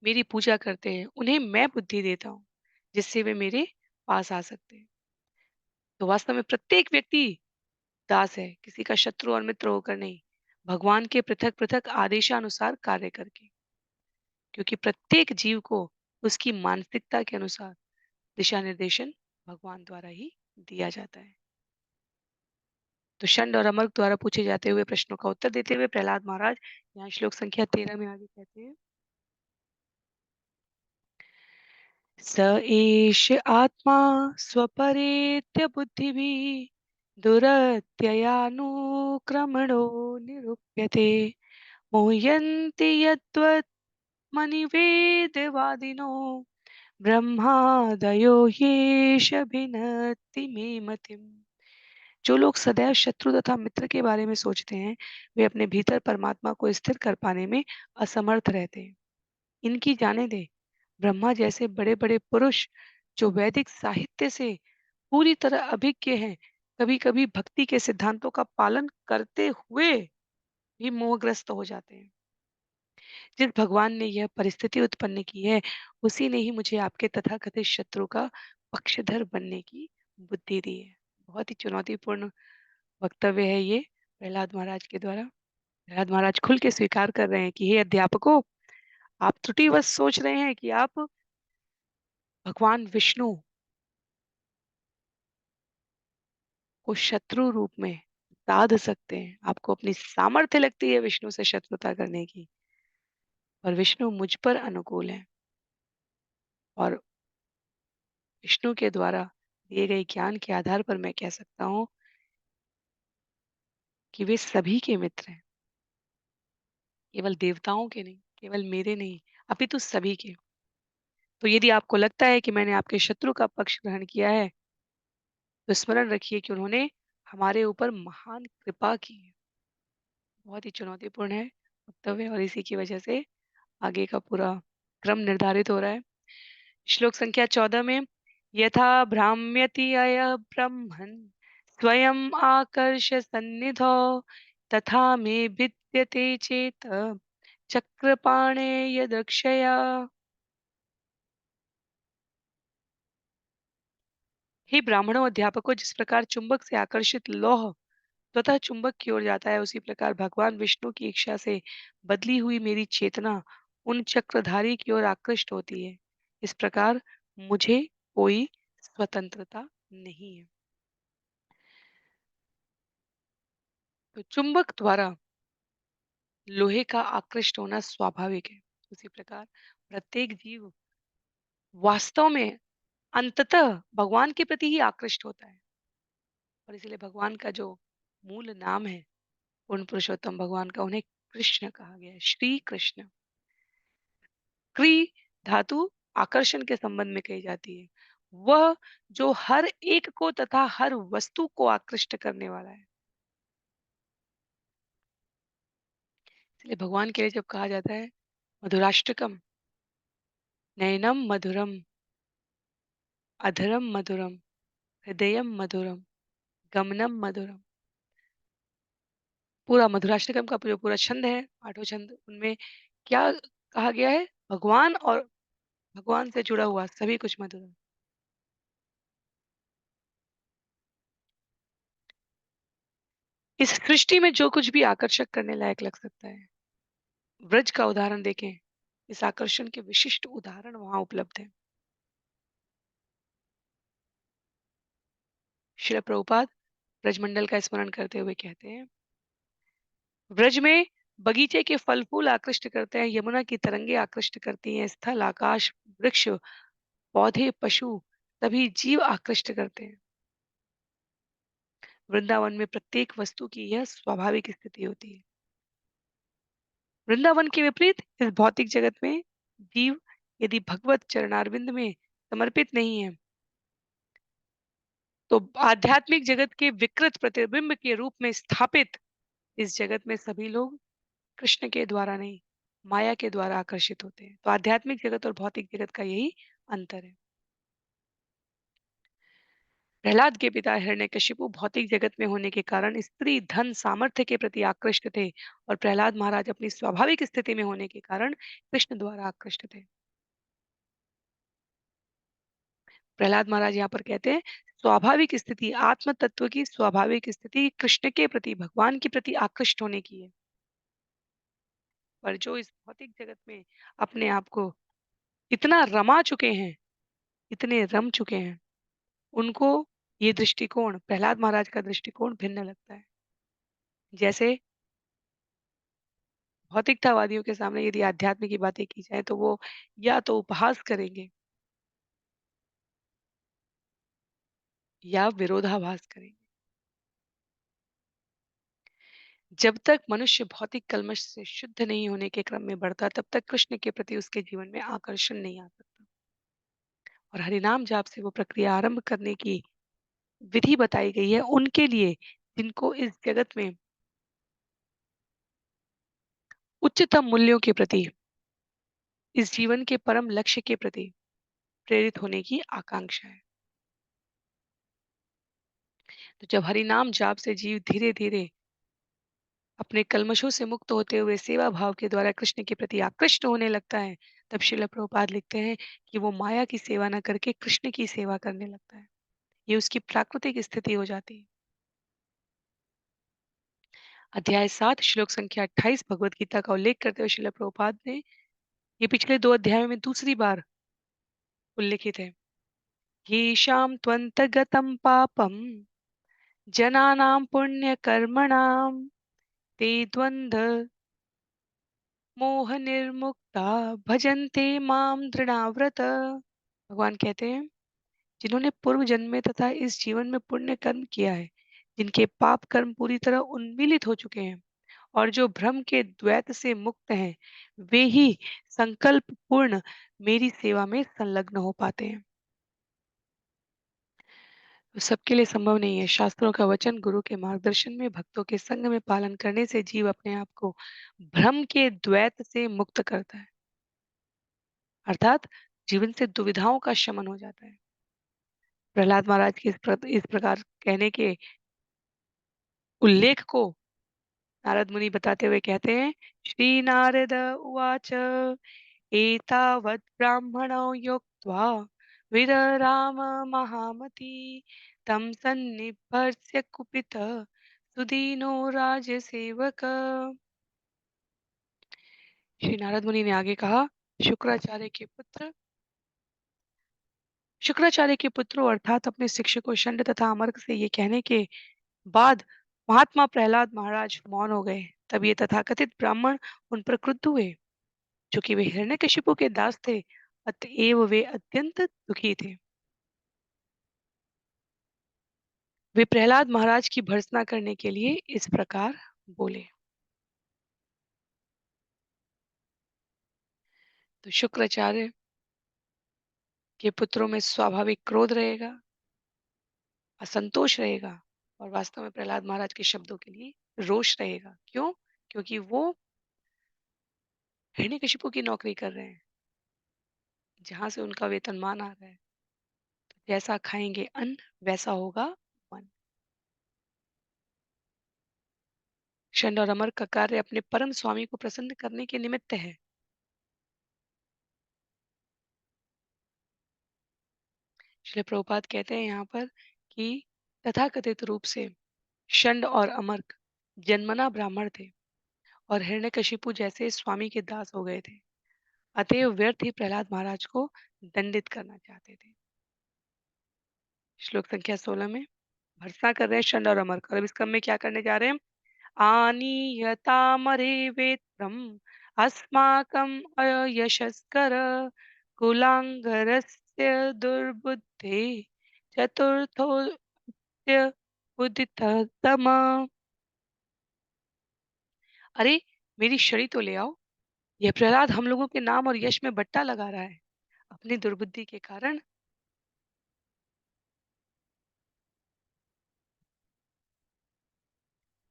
मेरी पूजा करते हैं, उन्हें मैं बुद्धि देता हूँ, जिससे वे मेरे पास आ सकते हैं। तो वास्तव में प्रत्येक व्यक्ति दास है, किसी का शत्रु और मित्र होकर नहीं, भगवान के पृथक-पृथक आदेशानुसार कार्य करके। क्योंकि प्रत्येक जीव को उसकी मानसिकता के अनुसार दिशा निर्देशन भगवान द्वारा ही दिया जाता है। तो षंड और अमर द्वारा पूछे जाते हुए प्रश्नों का उत्तर देते हुए प्रहलाद महाराज यहाँ श्लोक संख्या 13 में आगे कहते हैं, स एष आत्मा स्वपरेत्य बुद्धिभिः दुरत्ययानुक्रमणो निरूप्यते मुह्यन्ति यद्वत् मनिवेदवादिनो ब्रह्मादयो येष भिनत्ति मे मतिम्। जो लोग सदैव शत्रु तथा मित्र के बारे में सोचते हैं, वे अपने भीतर परमात्मा को स्थिर कर पाने में असमर्थ रहते हैं। इनकी जाने दे, ब्रह्मा जैसे बड़े-बड़े पुरुष जो वैदिक साहित्य से पूरी तरह अभिज्ञ हैं, कभी-कभी भक्ति के सिद्धांतों का पालन करते हुए भी मोहग्रस्त हो जाते हैं। जिस भगवान ने यह परिस्थिति उत्पन्न की है, उसी ने ही मुझे आपके तथाकथित शत्रु का पक्षधर बनने की बुद्धि दी है। बहुत ही चुनौतीपूर्ण वक्तव्य है ये प्रहलाद महाराज के द्वारा। प्रहलाद महाराज खुल के स्वीकार कर रहे हैं कि हे अध्यापकों, आप त्रुटिवश सोच रहे हैं कि आप भगवान विष्णु को शत्रु रूप में साध सकते हैं। आपको अपनी सामर्थ्य लगती है विष्णु से शत्रुता करने की, और विष्णु मुझ पर अनुकूल है और विष्णु के द्वारा दिए गए ज्ञान के आधार पर मैं कह सकता हूँ कि वे सभी के मित्र हैं, केवल देवताओं के नहीं, केवल मेरे नहीं, अपितु सभी के। तो यदि आपको लगता है कि मैंने आपके शत्रु का पक्ष ग्रहण किया है, तो स्मरण रखिए कि उन्होंने हमारे ऊपर महान कृपा की है। बहुत ही चुनौतीपूर्ण है वक्तव्य और इसी की वजह से आगे का पूरा क्रम निर्धारित हो रहा है। श्लोक संख्या 14 में यथा भ्राम्यति अय ब्रह्मन् स्वयं आकर्ष सन्निधौ तथा मे विद्यते चेत चक्रपाणे यदक्षया। हे ब्राह्मणों अध्यापकों, जिस प्रकार चुंबक से आकर्षित लौह स्वतः चुंबक की ओर जाता है, उसी प्रकार भगवान विष्णु की इच्छा से बदली हुई मेरी चेतना उन चक्रधारी की ओर आकृष्ट होती है। इस प्रकार मुझे कोई स्वतंत्रता नहीं है। तो चुंबक द्वारा लोहे का आकृष्ट होना स्वाभाविक है। उसी प्रकार प्रत्येक जीव वास्तव में अंततः भगवान के प्रति ही आकृष्ट होता है, और इसलिए भगवान का जो मूल नाम है, पूर्ण पुरुषोत्तम भगवान का, उन्हें कृष्ण कहा गया है, श्री कृष्ण। क्री धातु आकर्षण के संबंध में कही जाती है। वह जो हर एक को तथा हर वस्तु को आकृष्ट करने वाला है। इसलिए भगवान के लिए जब कहा जाता है मधुराष्टकम, नयनम मधुरम, अधरम मधुरम, हृदयम मधुरम, गमनम मधुरम, पूरा मधुराष्टकम का जो पूरा छंद है, आठों छंद, उनमें क्या कहा गया है? भगवान और भगवान से जुड़ा हुआ सभी कुछ मधुर है। इस सृष्टि में जो कुछ भी आकर्षक करने लायक लग सकता है, ब्रज का उदाहरण देखें, इस आकर्षण के विशिष्ट उदाहरण वहां उपलब्ध है। श्रील प्रभुपाद ब्रजमंडल का स्मरण करते हुए कहते हैं, ब्रज में बगीचे के फल फूल आकृष्ट करते हैं, यमुना की तरंगे आकृष्ट करती हैं, स्थल आकाश वृक्ष पौधे पशु सभी जीव आकृष्ट करते हैं। वृंदावन में प्रत्येक वस्तु की यह स्वाभाविक स्थिति होती है। वृंदावन के विपरीत इस भौतिक जगत में जीव यदि भगवत चरणारविंद में समर्पित नहीं है, तो आध्यात्मिक जगत के विकृत प्रतिबिंब के रूप में स्थापित इस जगत में सभी लोग कृष्ण के द्वारा नहीं, माया के द्वारा आकर्षित होते हैं। तो आध्यात्मिक जगत और भौतिक जगत का यही अंतर है। प्रहलाद के पिता हिरण्यकशिपु भौतिक जगत में होने के कारण स्त्री धन सामर्थ्य के प्रति आकृष्ट थे, और प्रहलाद महाराज अपनी स्वाभाविक स्थिति में होने के कारण कृष्ण द्वारा आकृष्ट थे। प्रहलाद महाराज यहाँ पर कहते हैं, स्वाभाविक स्थिति आत्म तत्व की स्वाभाविक स्थिति कृष्ण के प्रति भगवान के प्रति आकृष्ट होने की है, पर जो इस भौतिक जगत में अपने आप को इतना रमा चुके हैं, इतने रम चुके हैं, उनको ये दृष्टिकोण, प्रहलाद महाराज का दृष्टिकोण भिन्न लगता है। जैसे भौतिकतावादियों के सामने यदि आध्यात्म की बातें की जाए, तो वो या तो उपहास करेंगे या विरोधाभास करेंगे। जब तक मनुष्य भौतिक कल्मश से शुद्ध नहीं होने के क्रम में बढ़ता, तब तक कृष्ण के प्रति उसके जीवन में आकर्षण नहीं आ सकता। और हरिनाम जाप से वो प्रक्रिया आरंभ करने की विधि बताई गई है उनके लिए, जिनको इस जगत में उच्चतम मूल्यों के प्रति, इस जीवन के परम लक्ष्य के प्रति प्रेरित होने की आकांक्षा है। तो जब हरिनाम जाप से जीव धीरे धीरे अपने कल्मशों से मुक्त होते हुए सेवा भाव के द्वारा कृष्ण के प्रति आकृष्ट होने लगता है, तब श्रील प्रभुपाद लिखते हैं कि वो माया की सेवा न करके कृष्ण की सेवा करने लगता है। ये उसकी प्राकृतिक स्थिति हो जाती है। अध्याय 7 श्लोक संख्या 28 भगवत गीता का उल्लेख करते हुए श्रील प्रभुपाद ने ये पिछले 2 अध्यायों में दूसरी बार उल्लिखित है। येषां त्वन्तगतं पापं जनानां पुण्यकर्मणां ते द्वन्द्व मोहनिर्मुक्ता भजन्ते मां दृढ़ाव्रत। भगवान कहते हैं, जिन्होंने पूर्व जन्म में तथा इस जीवन में पुण्य कर्म किया है, जिनके पाप कर्म पूरी तरह उन्मूलित हो चुके हैं और जो भ्रम के द्वैत से मुक्त हैं, वे ही संकल्प पूर्ण मेरी सेवा में संलग्न हो पाते हैं। तो सबके लिए संभव नहीं है। शास्त्रों का वचन गुरु के मार्गदर्शन में भक्तों के संग में पालन करने से जीव अपने आप को भ्रम के द्वैत से मुक्त करता है, अर्थात जीवन से दुविधाओं का शमन हो जाता है। प्रहलाद महाराज के इस प्रकार कहने के उल्लेख को नारद मुनि बताते हुए कहते हैं, श्री नारद उवाच एतावत् ब्राह्मणो योक्त्वा विदराम महामती तं सन्निभर्ष्य कुपित सुदीनो राजसेवक। श्री नारद मुनि ने आगे कहा, शुक्राचार्य के पुत्र शुक्राचार्य के पुत्रों अर्थात अपने शिक्षकों शंड तथा अमर्क से ये कहने के बाद महात्मा प्रहलाद महाराज मौन हो गए। तब ये तथाकथित ब्राह्मण उन पर क्रुद्ध हुए। चूंकि वे हिरण्यकशिपु के दास थे, अतएव वे अत्यंत दुखी थे। वे प्रहलाद महाराज की भर्त्सना करने के लिए इस प्रकार बोले। तो शुक्राचार्य के पुत्रों में स्वाभाविक क्रोध रहेगा, असंतोष रहेगा, और वास्तव में प्रहलाद महाराज के शब्दों के लिए रोष रहेगा। क्यों? क्योंकि वो हिरण्यकशिपु की नौकरी कर रहे हैं, जहां से उनका वेतनमान आ रहा है। जैसा खाएंगे अन्न, वैसा होगा मन। षंड और अमर का कार्य अपने परम स्वामी को प्रसन्न करने के निमित्त है। श्रील प्रभुपाद कहते हैं यहाँ पर कि तथाकथित रूप से षंड और अमर्क जन्मना ब्राह्मण थे और हिरण्यकशिपु जैसे स्वामी के दास हो गए थे। अतएव व्यर्थ ही प्रहलाद महाराज को दंडित करना चाहते थे। श्लोक संख्या 16 में भर्त्सना कर रहे हैं षंड और अमर्क, और अब इस क्रम में क्या करने जा रहे हैं? आनीयतामरे वेत्रम् अस्माकम् अयशस्कर कुलाङ्गरस्य दुर्बुद्धे चतुर्थोऽस्य उदिततम। अरे, मेरी छड़ी तो ले आओ। यह प्रहलाद हम लोगों के नाम और यश में बट्टा लगा रहा है। अपनी दुर्बुद्धि के कारण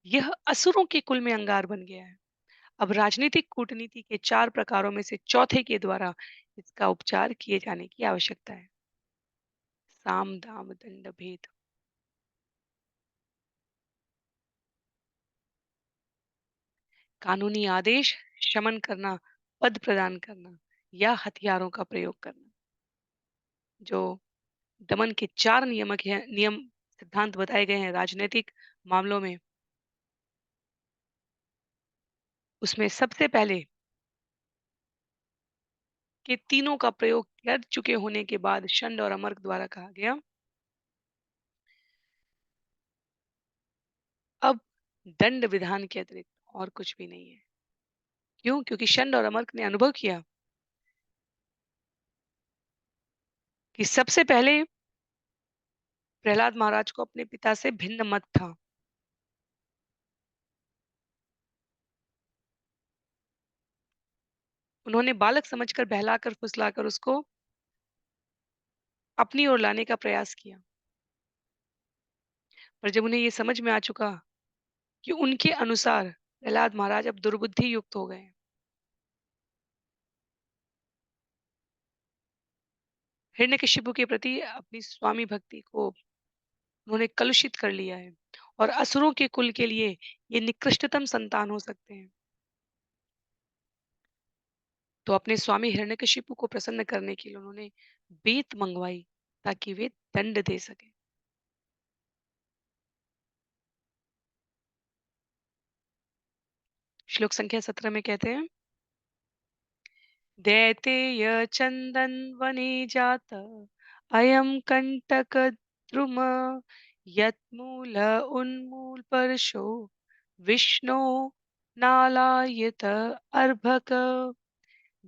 यह असुरों के कुल में अंगार बन गया है। अब राजनीतिक कूटनीति के 4 प्रकारों में से चौथे के द्वारा इसका उपचार किए जाने की आवश्यकता है। साम दाम दंड भेद। कानूनी आदेश, शमन करना, पद प्रदान करना या हथियारों का प्रयोग करना। जो दमन के 4 नियम सिद्धांत बताए गए हैं राजनीतिक मामलों में, उसमें सबसे पहले के तीनों का प्रयोग कर चुके होने के बाद षंड और अमर्क द्वारा कहा गया, अब दंड विधान के अतिरिक्त और कुछ भी नहीं है। क्यों? क्योंकि षंड और अमर्क ने अनुभव किया कि सबसे पहले प्रहलाद महाराज को अपने पिता से भिन्न मत था। उन्होंने बालक समझकर बहलाकर फुसलाकर उसको अपनी ओर लाने का प्रयास किया। पर जब उन्हें ये समझ में आ चुका कि उनके अनुसार प्रहलाद महाराज अब दुर्बुद्धि युक्त हो गए हैं, हिरण्यकशिपु के प्रति अपनी स्वामी भक्ति को उन्होंने कलुषित कर लिया है, और असुरों के कुल के लिए ये निकृष्टतम संतान हो सकते हैं। तो अपने स्वामी हिरण्यकशिपु को प्रसन्न करने के लिए उन्होंने बेत मंगवाई ताकि वे दंड दे सके। श्लोक संख्या 17 में कहते हैं, दैतेय चंदन वने जात अयम कंटक द्रुम यत्मूल उन्मूल परशो विष्णु नालायत अर्भक।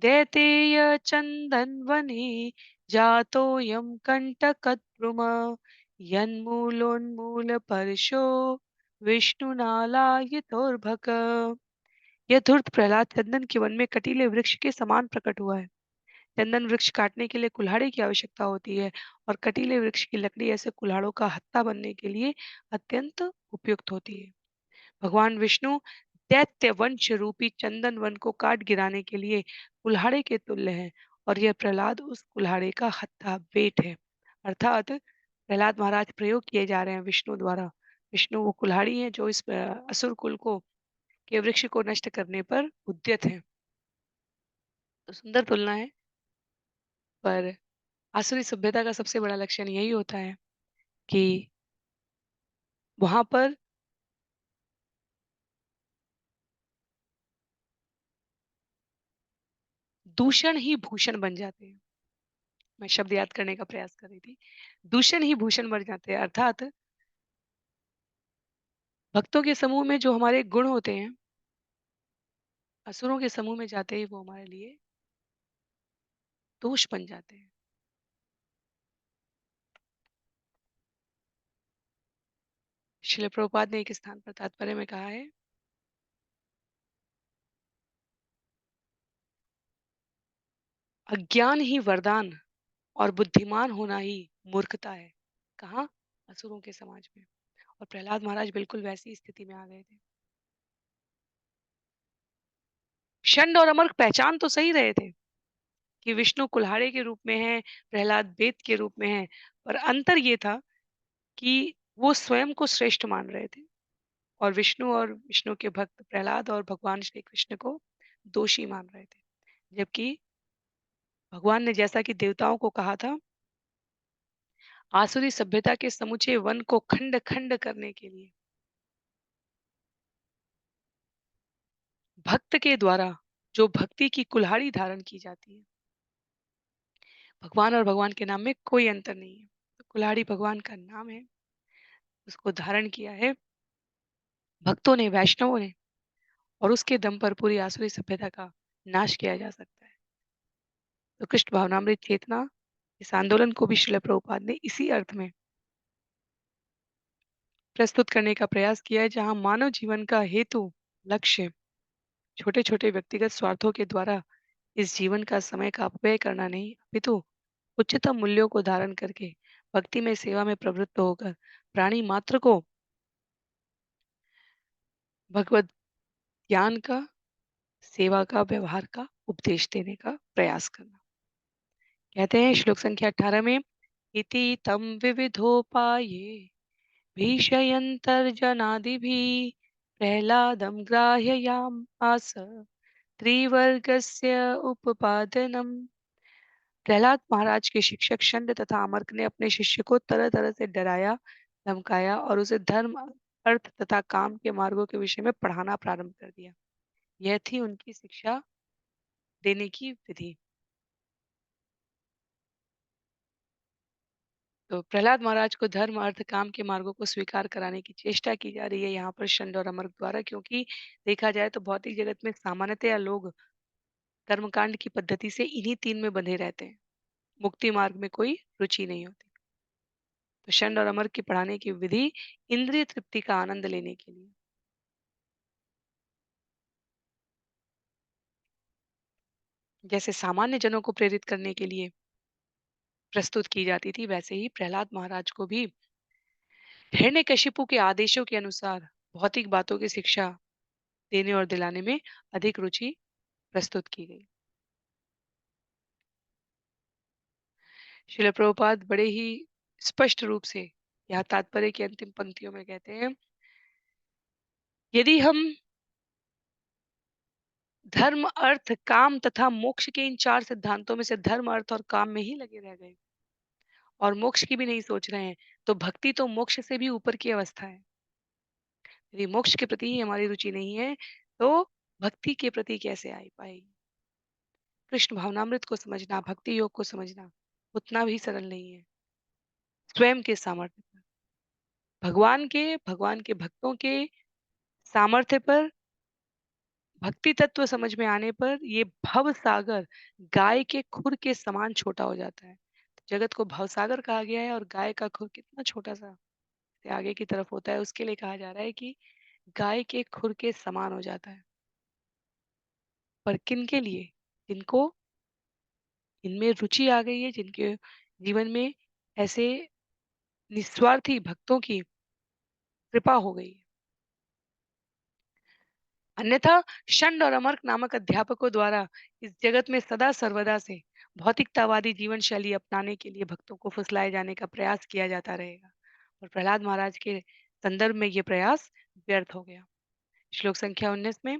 दैतेय चंदन वने जातोऽयं कंटकद्रुम यन्मूलोन्मूल परशो विष्णुनालायतोर्भक। यह धूर्त प्रहलाद चंदन के वन में कटीले वृक्ष के समान प्रकट हुआ है। चंदन वृक्ष काटने के लिए कुल्हाड़े की आवश्यकता होती है, और कटीले वृक्ष की लकड़ी ऐसे कुल्हाड़ों का हत्था बनने के लिए अत्यंत उपयुक्त होती है। भगवान विष्णु दैत्य वंश रूपी चंदन वन को काट गिराने के लिए कुल्हाड़े के तुल्य है, और यह प्रहलाद उस कुल्हाड़े का हत्था बेट है। अर्थात प्रहलाद महाराज प्रयोग किए जा रहे हैं विष्णु द्वारा। विष्णु वो कुल्हाड़ी है जो इस असुर कुल को के वृक्ष को नष्ट करने पर उद्यत है। तो सुंदर तुलना है, पर आसुरी सभ्यता का सबसे बड़ा लक्षण यही होता है कि वहां पर दूषण ही भूषण बन जाते हैं। मैं शब्द याद करने का प्रयास कर रही थी। दूषण ही भूषण बन जाते हैं, अर्थात भक्तों के समूह में जो हमारे गुण होते हैं, असुरों के समूह में जाते ही वो हमारे लिए दोष बन जाते हैं। श्रील प्रभुपाद ने एक स्थान पर तात्पर्य में कहा है, अज्ञान ही वरदान और बुद्धिमान होना ही मूर्खता है। कहाँ? असुरों के समाज में। और प्रहलाद महाराज बिल्कुल वैसी स्थिति में आ गए थे। षंड और अमर पहचान तो सही रहे थे कि विष्णु कुल्हाड़े के रूप में है, प्रहलाद बेत के रूप में है, पर अंतर ये था कि वो स्वयं को श्रेष्ठ मान रहे थे और विष्णु के भक्त प्रहलाद और भगवान श्री कृष्ण को दोषी मान रहे थे। जबकि भगवान ने जैसा कि देवताओं को कहा था, आसुरी सभ्यता के समूचे वन को खंड-खंड करने के लिए भक्त के द्वारा जो भक्ति की कुल्हाड़ी धारण की जाती है, भगवान और भगवान के नाम में कोई अंतर नहीं है। तो कुल्हाड़ी भगवान का नाम है, उसको धारण किया है भक्तों ने, वैष्णवों ने और उसके दम पर पूरी आसुरी सभ्यता का नाश किया जा सकता है। तो कृष्ण भावनामृत चेतना इस आंदोलन को भी श्रील प्रभुपाद ने इसी अर्थ में प्रस्तुत करने का प्रयास किया है, जहां मानव जीवन का हेतु, लक्ष्य छोटे-छोटे व्यक्तिगत स्वार्थों के द्वारा इस जीवन का समय का अपव्यय करना नहीं, अपितु उच्चतम मूल्यों को धारण करके भक्ति में सेवा में प्रवृत्त होकर प्राणी मात्र को भगवत ज्ञान का, सेवा का, व्यवहार का उपदेश देने का प्रयास करना। कहते हैं श्लोक संख्या 18 में, इति तम विविधोपाये भीषयन्तर्जनादिभिः प्रह्लादं ग्राह्ययामास त्रिवर्गस्य उपपादनम्। प्रहलाद महाराज के शिक्षक शंड तथा अमर्क ने अपने शिष्य को तरह तरह से डराया, धमकाया और उसे धर्म, अर्थ तथा काम के मार्गों के विषय में पढ़ाना प्रारंभ कर दिया। यह थी उनकी शिक्षा देने की विधि। तो प्रहलाद महाराज को धर्म, अर्थ, काम के मार्गों को स्वीकार कराने की चेष्टा की जा रही है यहाँ पर शंड और अमर्क द्वारा, क्योंकि देखा जाए तो भौतिक जगत में सामान्यतया लोग कर्मकांड की पद्धति से इन्हीं तीन में बंधे रहते हैं। मुक्ति मार्ग में कोई रुचि नहीं होती। तो षंड और अमर की पढ़ाने की विधि इंद्रिय तृप्ति का आनंद लेने के लिए, जैसे सामान्य जनों को प्रेरित करने के लिए प्रस्तुत की जाती थी, वैसे ही प्रहलाद महाराज को भी हिरण्यकशिपु के आदेशों के अनुसार भौतिक बातों की शिक्षा देने और दिलाने में अधिक रुचि प्रस्तुत की गई। श्रील प्रभुपाद बड़े ही स्पष्ट रूप से यहाँ तात्पर्य की अंतिम पंक्तियों में कहते हैं, यदि हम धर्म, अर्थ, काम तथा मोक्ष के इन चार सिद्धांतों में से धर्म, अर्थ और काम में ही लगे रह गए और मोक्ष की भी नहीं सोच रहे हैं, तो भक्ति तो मोक्ष से भी ऊपर की अवस्था है। यदि मोक्ष के प्रति ही हमारी रुचि नहीं है, तो भक्ति के प्रति कैसे आ पाएगी? कृष्ण भावनामृत को समझना, भक्ति योग को समझना उतना भी सरल नहीं है। स्वयं के सामर्थ्य पर, भगवान के भक्तों के सामर्थ्य पर, भक्ति तत्व समझ में आने पर ये भव सागर गाय के खुर के समान छोटा हो जाता है। जगत को भवसागर कहा गया है और गाय का खुर कितना छोटा सा से आगे की तरफ होता है, उसके लिए कहा जा रहा है कि गाय के खुर के समान हो जाता है। पर किन के लिए? जिनको इनमें रुचि आ गई है, जिनके जीवन में ऐसे निस्वार्थी भक्तों की कृपा हो गई है। अन्यथा षंड और अमर्क नामक अध्यापकों द्वारा इस जगत में सदा सर्वदा से भौतिकतावादी जीवन शैली अपनाने के लिए भक्तों को फुसलाए जाने का प्रयास किया जाता रहेगा और प्रहलाद महाराज के संदर्भ में ये प्रयास व्यर्थ हो गया। श्लोक संख्या 19 में,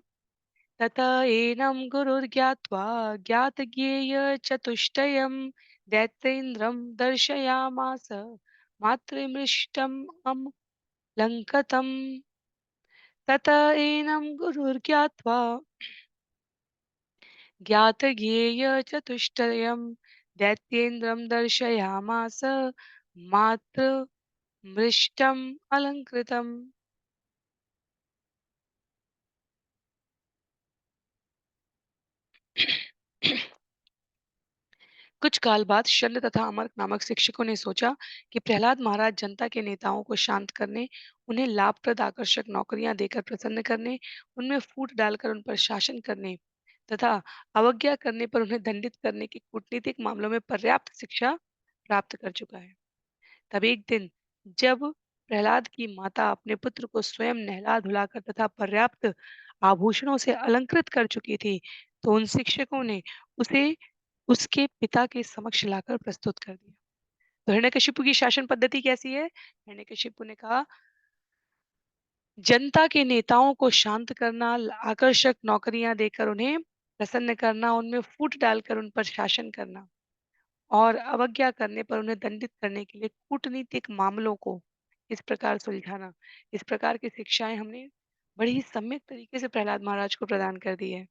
तत एनं गुरुर्ज्ञात्वा ज्ञातज्ञेय चतुष्टयं दैत्येन्द्रं दर्शयामास मातृमृष्टम् लङ्कतम्। तत एनं गुरुर्ज्ञात्वा ज्ञातज्ञेयचतुष्टयं दैत्येन्द्रं दर्शयामास मातृमृष्टम् अलङ्कृतम्। कुछ काल बाद शल्य तथा अमर नामक शिक्षकों ने सोचा कि प्रहलाद महाराज जनता के नेताओं को शांत करने, उन्हें लाभप्रद आकर्षक नौकरियां देकर प्रसन्न करने, उनमें फूट डालकर उन पर शासन करने तथा अवज्ञा करने पर उन्हें दंडित करने की कूटनीतिक मामलों में पर्याप्त शिक्षा प्राप्त कर चुका है। तब एक दिन जब प्रहलाद की माता अपने पुत्र को स्वयं नहला धुलाकर तथा पर्याप्त आभूषणों से अलंकृत कर चुकी थी, तो उन शिक्षकों ने उसे उसके पिता के समक्ष लाकर प्रस्तुत कर दिया। तो हिरण्यकशिपु की शासन पद्धति कैसी है? हिरण्यकशिपु ने कहा, जनता के नेताओं को शांत करना, आकर्षक नौकरियां देकर उन्हें प्रसन्न करना, उनमें फूट डालकर उन पर शासन करना और अवज्ञा करने पर उन्हें दंडित करने के लिए कूटनीतिक मामलों को इस प्रकार सुलझाना। इस प्रकार की शिक्षाएं हमने बड़ी ही सम्यक तरीके से प्रहलाद महाराज को प्रदान कर दी है।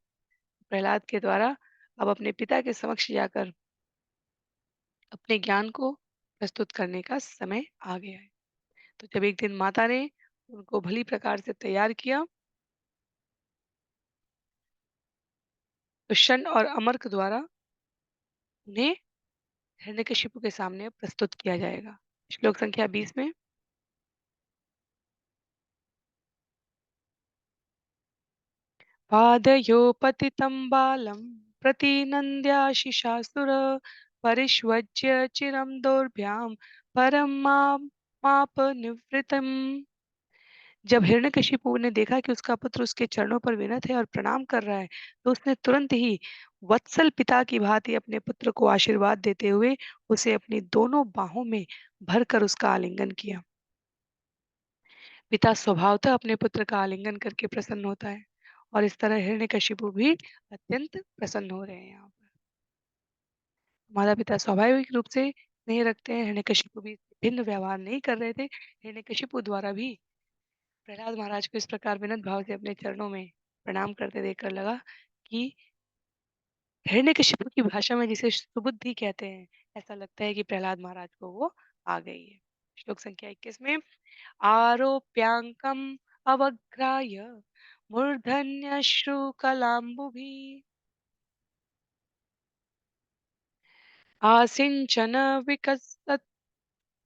प्रहलाद के द्वारा अब अपने पिता के समक्ष जाकर अपने ज्ञान को प्रस्तुत करने का समय आ गया है। तो जब एक दिन माता ने उनको भली प्रकार से तैयार किया, तो शन और अमर्क द्वारा उन्हें हिरण्यकशिपु के सामने प्रस्तुत किया जाएगा। श्लोक संख्या 20 में पादयो पतितं बालं प्रतिनन्द्याशिषासुर परिष्वज्य चिरं दोर्भ्यां परं मापनिवृतम्। जब हिरण्यकशिपु ने देखा कि उसका पुत्र उसके चरणों पर विनत है और प्रणाम कर रहा है, तो उसने तुरंत ही वत्सल पिता की भांति अपने पुत्र को आशीर्वाद देते हुए उसे अपनी दोनों बाहों में भरकर उसका आलिंगन किया। पिता स्वभावतः अपने पुत्र का आलिंगन करके प्रसन्न होता है और इस तरह हिरण्यकशिपु भी अत्यंत प्रसन्न हो रहे हैं यहाँ पर। माता पिता स्वाभाविक रूप से स्नेह रखते हैं, हिरण्यकशिपु भी भिन्न व्यवहार नहीं कर रहे थे। हिरण्यकशिपु द्वारा भी प्रहलाद महाराज को इस प्रकार विनम्र भाव से अपने चरणों में प्रणाम करते देखकर लगा कि हिरण्यकशिपु की भाषा में जिसे सुबुद्धि कहते हैं, ऐसा लगता है कि प्रहलाद महाराज को वो आ गई है। श्लोक संख्या 21 में आरोप्यांकम अवग्राह्य मूर्धन्यश्रुकलाम्बुभिः आसिञ्चन विकसत्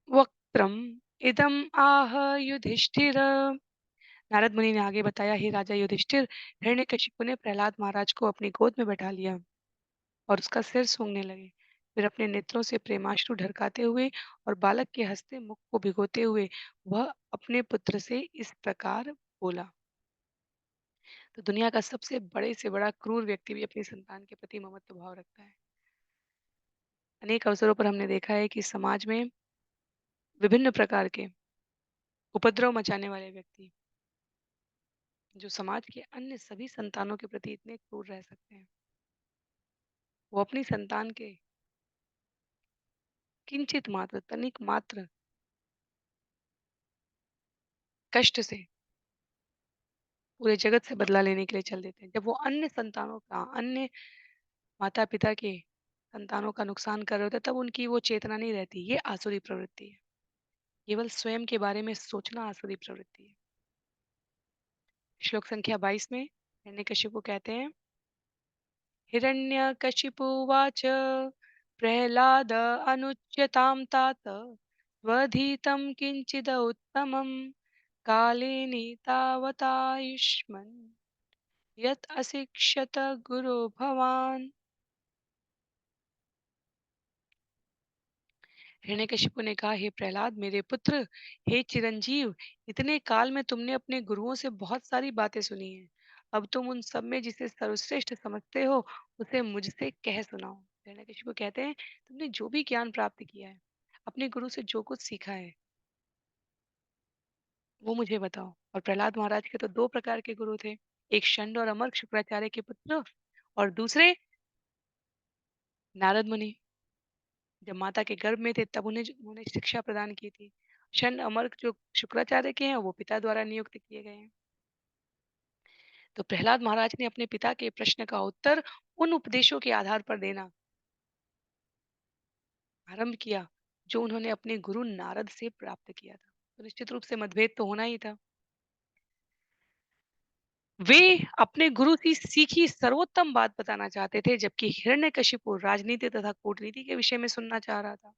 वक्त्रम् इदम् आह युधिष्ठिर। नारद मुनि ने आगे बताया, हे राजा युधिष्ठिर, हिरण्यकशिपु ने प्रहलाद महाराज को अपनी गोद में बैठा लिया और उसका सिर सूंघने लगे। फिर अपने नेत्रों से प्रेमाश्रु ढरकाते हुए और बालक के हंसते मुख को भिगोते हुए वह अपने पुत्र से इस प्रकार बोला। तो दुनिया का सबसे बड़े से बड़ा क्रूर व्यक्ति भी अपनी संतान के प्रति ममत्व भाव रखता है। अनेक अवसरों पर हमने देखा है कि समाज में विभिन्न प्रकार के उपद्रव मचाने वाले व्यक्ति जो समाज के अन्य सभी संतानों के प्रति इतने क्रूर रह सकते हैं, वो अपनी संतान के किंचित मात्र तनिक मात्र कष्ट से पूरे जगत से बदला लेने के लिए चल देते हैं। जब वो अन्य संतानों का, अन्य माता पिता के संतानों का नुकसान कर रहे होते हैं, तब उनकी वो चेतना नहीं रहती। ये आसुरी प्रवृत्ति है। केवल स्वयं के बारे में सोचना आसुरी प्रवृत्ति है। श्लोक संख्या 22 में हिरण्यकशिपु कहते हैं, हिरण्यकशिपुवाच प्रह्लाद अनुच्यतां तात स्वधीतं किंचिद उत्तमं कालेनि तावतायुष्मन् यत् अशिक्षत गुरो भवान्। हिरण्यकशिपु ने कहा, हे प्रहलाद मेरे पुत्र, हे चिरंजीव, इतने काल में तुमने अपने गुरुओं से बहुत सारी बातें सुनी हैं। अब तुम उन सब में जिसे सर्वश्रेष्ठ समझते हो उसे मुझसे कह सुनाओ। हिरण्यकशिपु कहते हैं, तुमने जो भी ज्ञान प्राप्त किया है, अपने गुरु से जो कुछ सीखा है, वो मुझे बताओ। और प्रहलाद महाराज के तो दो प्रकार के गुरु थे, एक शंड और अमर शुक्राचार्य के पुत्र और दूसरे नारद मुनि। जब माता के गर्भ में थे तब उन्हें शिक्षा प्रदान की थी। शन अमर्क जो शुक्राचार्य के हैं वो पिता द्वारा नियुक्त किए गए हैं। तो प्रहलाद महाराज ने अपने पिता के प्रश्न का उत्तर उन उपदेशों के आधार पर देना आरंभ किया जो उन्होंने अपने गुरु नारद से प्राप्त किया था। तो निश्चित रूप से मतभेद तो होना ही था। वे अपने गुरु की सीखी सर्वोत्तम बात बताना चाहते थे, जबकि हिरण्यकशिपु राजनीति तथा कूटनीति के विषय में सुनना चाह रहा था,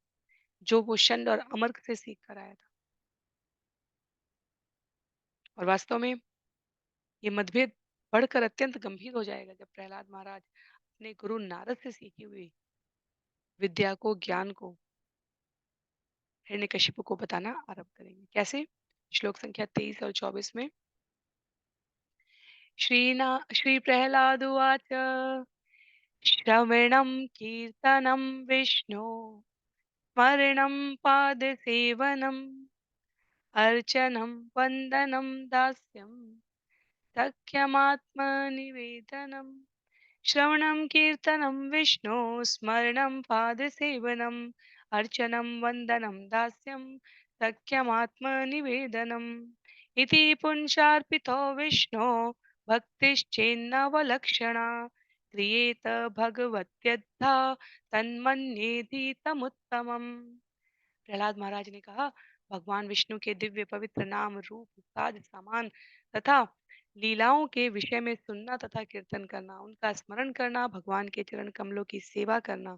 जो वो शंड और अमर्क से सीख कर आया था। और वास्तव में ये मतभेद बढ़कर अत्यंत गंभीर हो जाएगा जब प्रहलाद महाराज अपने गुरु नारद से सीखी हुई विद्या को, ज्ञान को हिरण्यकशिपु को बताना आरंभ करेंगे। कैसे? श्लोक संख्या 23 और 24 में श्री प्रहलाद उवाच श्रवणं कीर्तनं विष्णो स्मरणं पादसेवनम् अर्चनं वन्दनं दास्यं सख्यमात्मनिवेदनम् श्रवणं कीर्तनं विष्णो स्मरणं पादसेवनम् अर्चनं वन्दनं दास्यं सख्यमात्मनिवेदनम् इति पुंसार्पितो विष्णो भक्तिश्चेन्नवलक्षणा क्रियेत भगवत्यद्धा तन्मन्येति तमुत्तमम्। प्रहलाद महाराज ने कहा, भगवान विष्णु के दिव्य पवित्र नाम रूप साज सामान तथा लीलाओं के विषय में सुनना तथा कीर्तन करना, उनका स्मरण करना, भगवान के चरण कमलों की सेवा करना,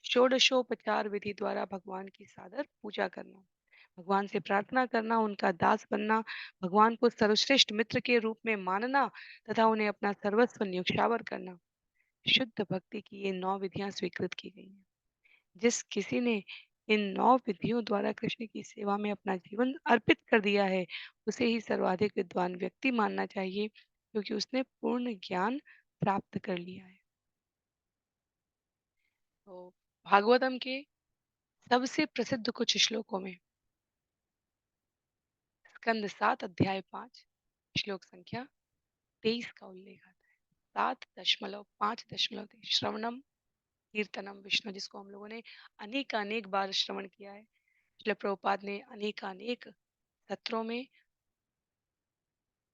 षोडशोपचार विधि द्वारा भगवान की सादर पूजा करना, भगवान से प्रार्थना करना, उनका दास बनना, भगवान को सर्वश्रेष्ठ मित्र के रूप में मानना तथा उन्हें अपना सर्वस्व न्यौछावर करना, शुद्ध भक्ति की ये 9 विधियां स्वीकृत की गई हैं। जिस किसी ने इन 9 विधियों द्वारा कृष्ण की सेवा में अपना जीवन अर्पित कर दिया है, उसे ही सर्वाधिक विद्वान व्यक्ति मानना चाहिए, क्योंकि उसने पूर्ण ज्ञान प्राप्त कर लिया है। तो भागवतम के सबसे प्रसिद्ध कुछ श्लोकों में स्कंद 7 अध्याय 5 श्लोक संख्या 23 का उल्लेख आता है। 7.5.3 श्रवणम कीर्तनम विष्णु, जिसको हम लोगों ने अनेक अनेक बार श्रवण किया है। श्रील प्रभुपाद ने अनेक अनेक सत्रों में,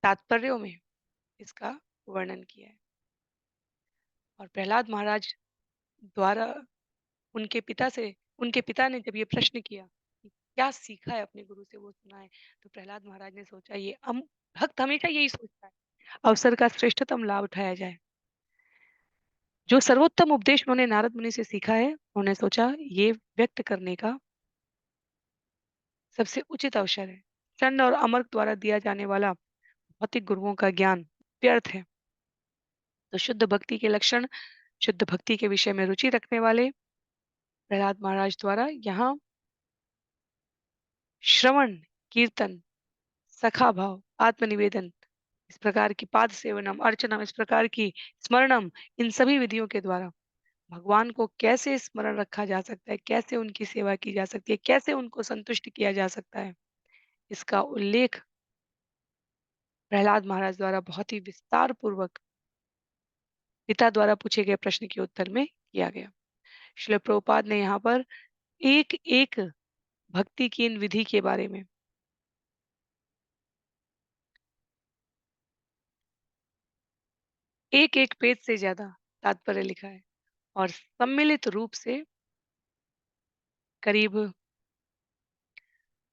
तात्पर्यों में इसका वर्णन किया है। और प्रहलाद महाराज द्वारा उनके पिता ने जब ये प्रश्न किया कि क्या सीखा है अपने गुरु से वो सुनाए, तो प्रहलाद महाराज ने सोचा ये हम भक्त हमेशा यही सोचता है, अवसर का श्रेष्ठतम लाभ उठाया जाए। जो सर्वोत्तम उपदेश उन्होंने नारद मुनि से सीखा है, उन्होंने सोचा ये व्यक्त करने का सबसे उचित अवसर है। चंड और अमर द्वारा दिया जाने वाला भौतिक गुरुओं का ज्ञान व्यर्थ है। तो शुद्ध भक्ति के लक्षण, शुद्ध भक्ति के विषय में रुचि रखने वाले प्रहलाद महाराज द्वारा यहाँ श्रवण, कीर्तन, सखा भाव, आत्मनिवेदन, इस प्रकार की पाद सेवनम, अर्चनम, इस प्रकार की स्मरणम, इन सभी विधियों के द्वारा भगवान को कैसे स्मरण रखा जा सकता है, कैसे उनकी सेवा की जा सकती है, कैसे उनको संतुष्ट किया जा सकता है, इसका उल्लेख प्रहलाद महाराज द्वारा बहुत ही विस्तार पूर्वक पिता द्वारा पूछे गए प्रश्न के उत्तर में किया गया। श्रील प्रभुपाद ने यहाँ पर एक एक भक्ति की इन विधि के बारे में एक एक पेज से ज्यादा तात्पर्य लिखा है और सम्मिलित रूप से करीब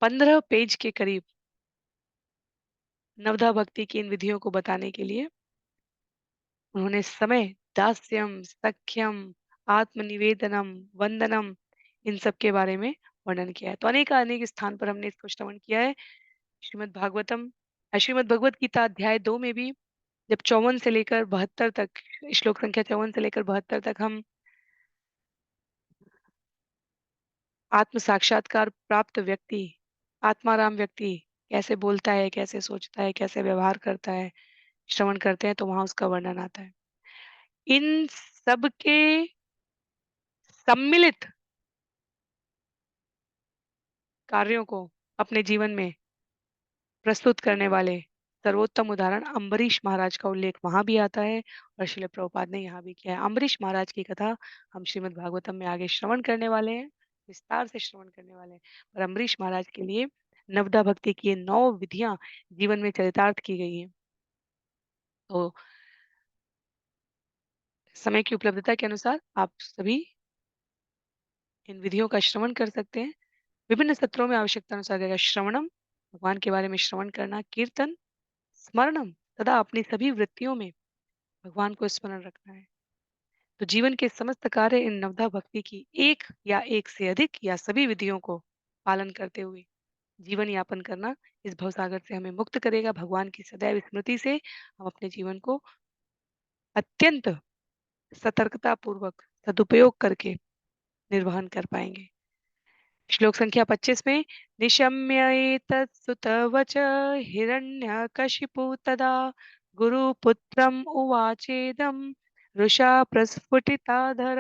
15 पेज के करीब नवधा भक्ति की इन विधियों को बताने के लिए उन्होंने समय, दास्यम, सख्यम, आत्मनिवेदनम, वंदनम, इन सब के बारे में वर्णन किया है। तो अनेक अनेक स्थान पर हमने इसको श्रवण किया है। श्रीमद् भगवत गीता अध्याय 2 में भी जब 54 से लेकर 72 तक, श्लोक संख्या 54 से लेकर 72 तक हम आत्म साक्षात्कार प्राप्त व्यक्ति, आत्माराम व्यक्ति कैसे बोलता है, कैसे सोचता है, कैसे व्यवहार करता है, श्रवण करते हैं तो वहां उसका वर्णन आता है। इन सब के सम्मिलित कार्यों को अपने जीवन में प्रस्तुत करने वाले सर्वोत्तम उदाहरण अम्बरीश महाराज का उल्लेख वहां भी आता है और श्रील प्रभुपाद ने यहाँ भी किया है। अम्बरीश महाराज की कथा हम श्रीमद् भागवतम में आगे श्रवण करने वाले हैं, विस्तार से श्रवण करने वाले हैं। पर अम्बरीश महाराज के लिए नवदा भक्ति की ये 9 विधियां जीवन में चरितार्थ की गई हैं। तो समय की उपलब्धता के अनुसार आप सभी इन विधियों का श्रवण कर सकते हैं। विभिन्न सत्रों में आवश्यकता अनुसार श्रवणम, भगवान के बारे में श्रवण करना, कीर्तन, स्मरणम, तथा अपनी सभी वृत्तियों में भगवान को स्मरण रखना है। तो जीवन के समस्त कार्य इन नवधा भक्ति की एक या एक से अधिक या सभी विधियों को पालन करते हुए जीवन यापन करना इस भवसागर से हमें मुक्त करेगा। भगवान की सदैव स्मृति से हम अपने जीवन को अत्यंत सतर्कता पूर्वक सदुपयोग करके निर्वहन कर पाएंगे। श्लोक संख्या 25 में निशम्य एतत्सुतवच हिरण्यकशिपु तदा गुरुपुत्रम् उवाचेदं रुषा प्रस्फुटिताधर।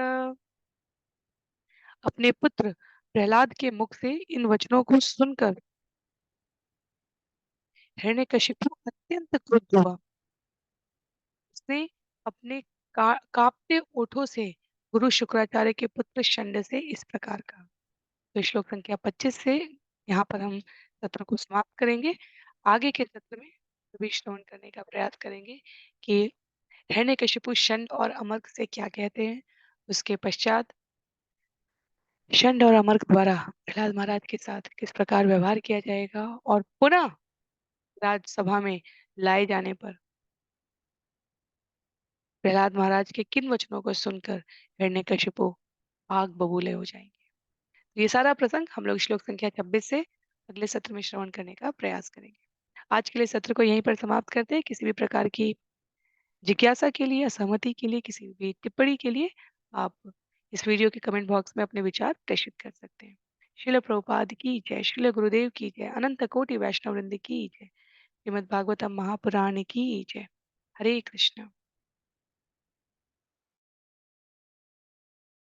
अपने पुत्र प्रहलाद के मुख से इन वचनों को सुनकर हिरण्यकशिपु अत्यंत क्रुद्ध हुआ। उसने अपने कांपते ओठों से गुरु शुक्राचार्य के पुत्र शंड से इस प्रकार कहा। तो श्लोक संख्या 25 से यहाँ पर हम सत्र को समाप्त करेंगे। आगे के सत्र में सभी श्रवण करने का प्रयास करेंगे कि हिरण्यकशिपु शंड और अमर्क से क्या कहते हैं। उसके पश्चात शंड और अमर्क द्वारा प्रहलाद महाराज के साथ किस प्रकार व्यवहार किया जाएगा और पुनः राजसभा में लाए जाने पर प्रहलाद महाराज के किन वचनों को सुनकर हिरण्यकशिपु आग बबूले हो जाएंगे। तो ये सारा प्रसंग हम लोग श्लोक संख्या 26 से अगले सत्र में श्रवण करने का प्रयास करेंगे। आज के लिए सत्र को यहीं पर समाप्त करते हैं। किसी भी प्रकार की जिज्ञासा के लिए, असहमति के लिए, किसी भी टिप्पणी के लिए आप इस वीडियो के कमेंट बॉक्स में अपने विचार प्रेषित कर सकते हैं। श्रील प्रभुपाद की जय, श्रील गुरुदेव की जय, अनंत कोटि वैष्णव वृंद की जय, श्रीमद् भागवतम महापुराण की जय। हरे कृष्ण।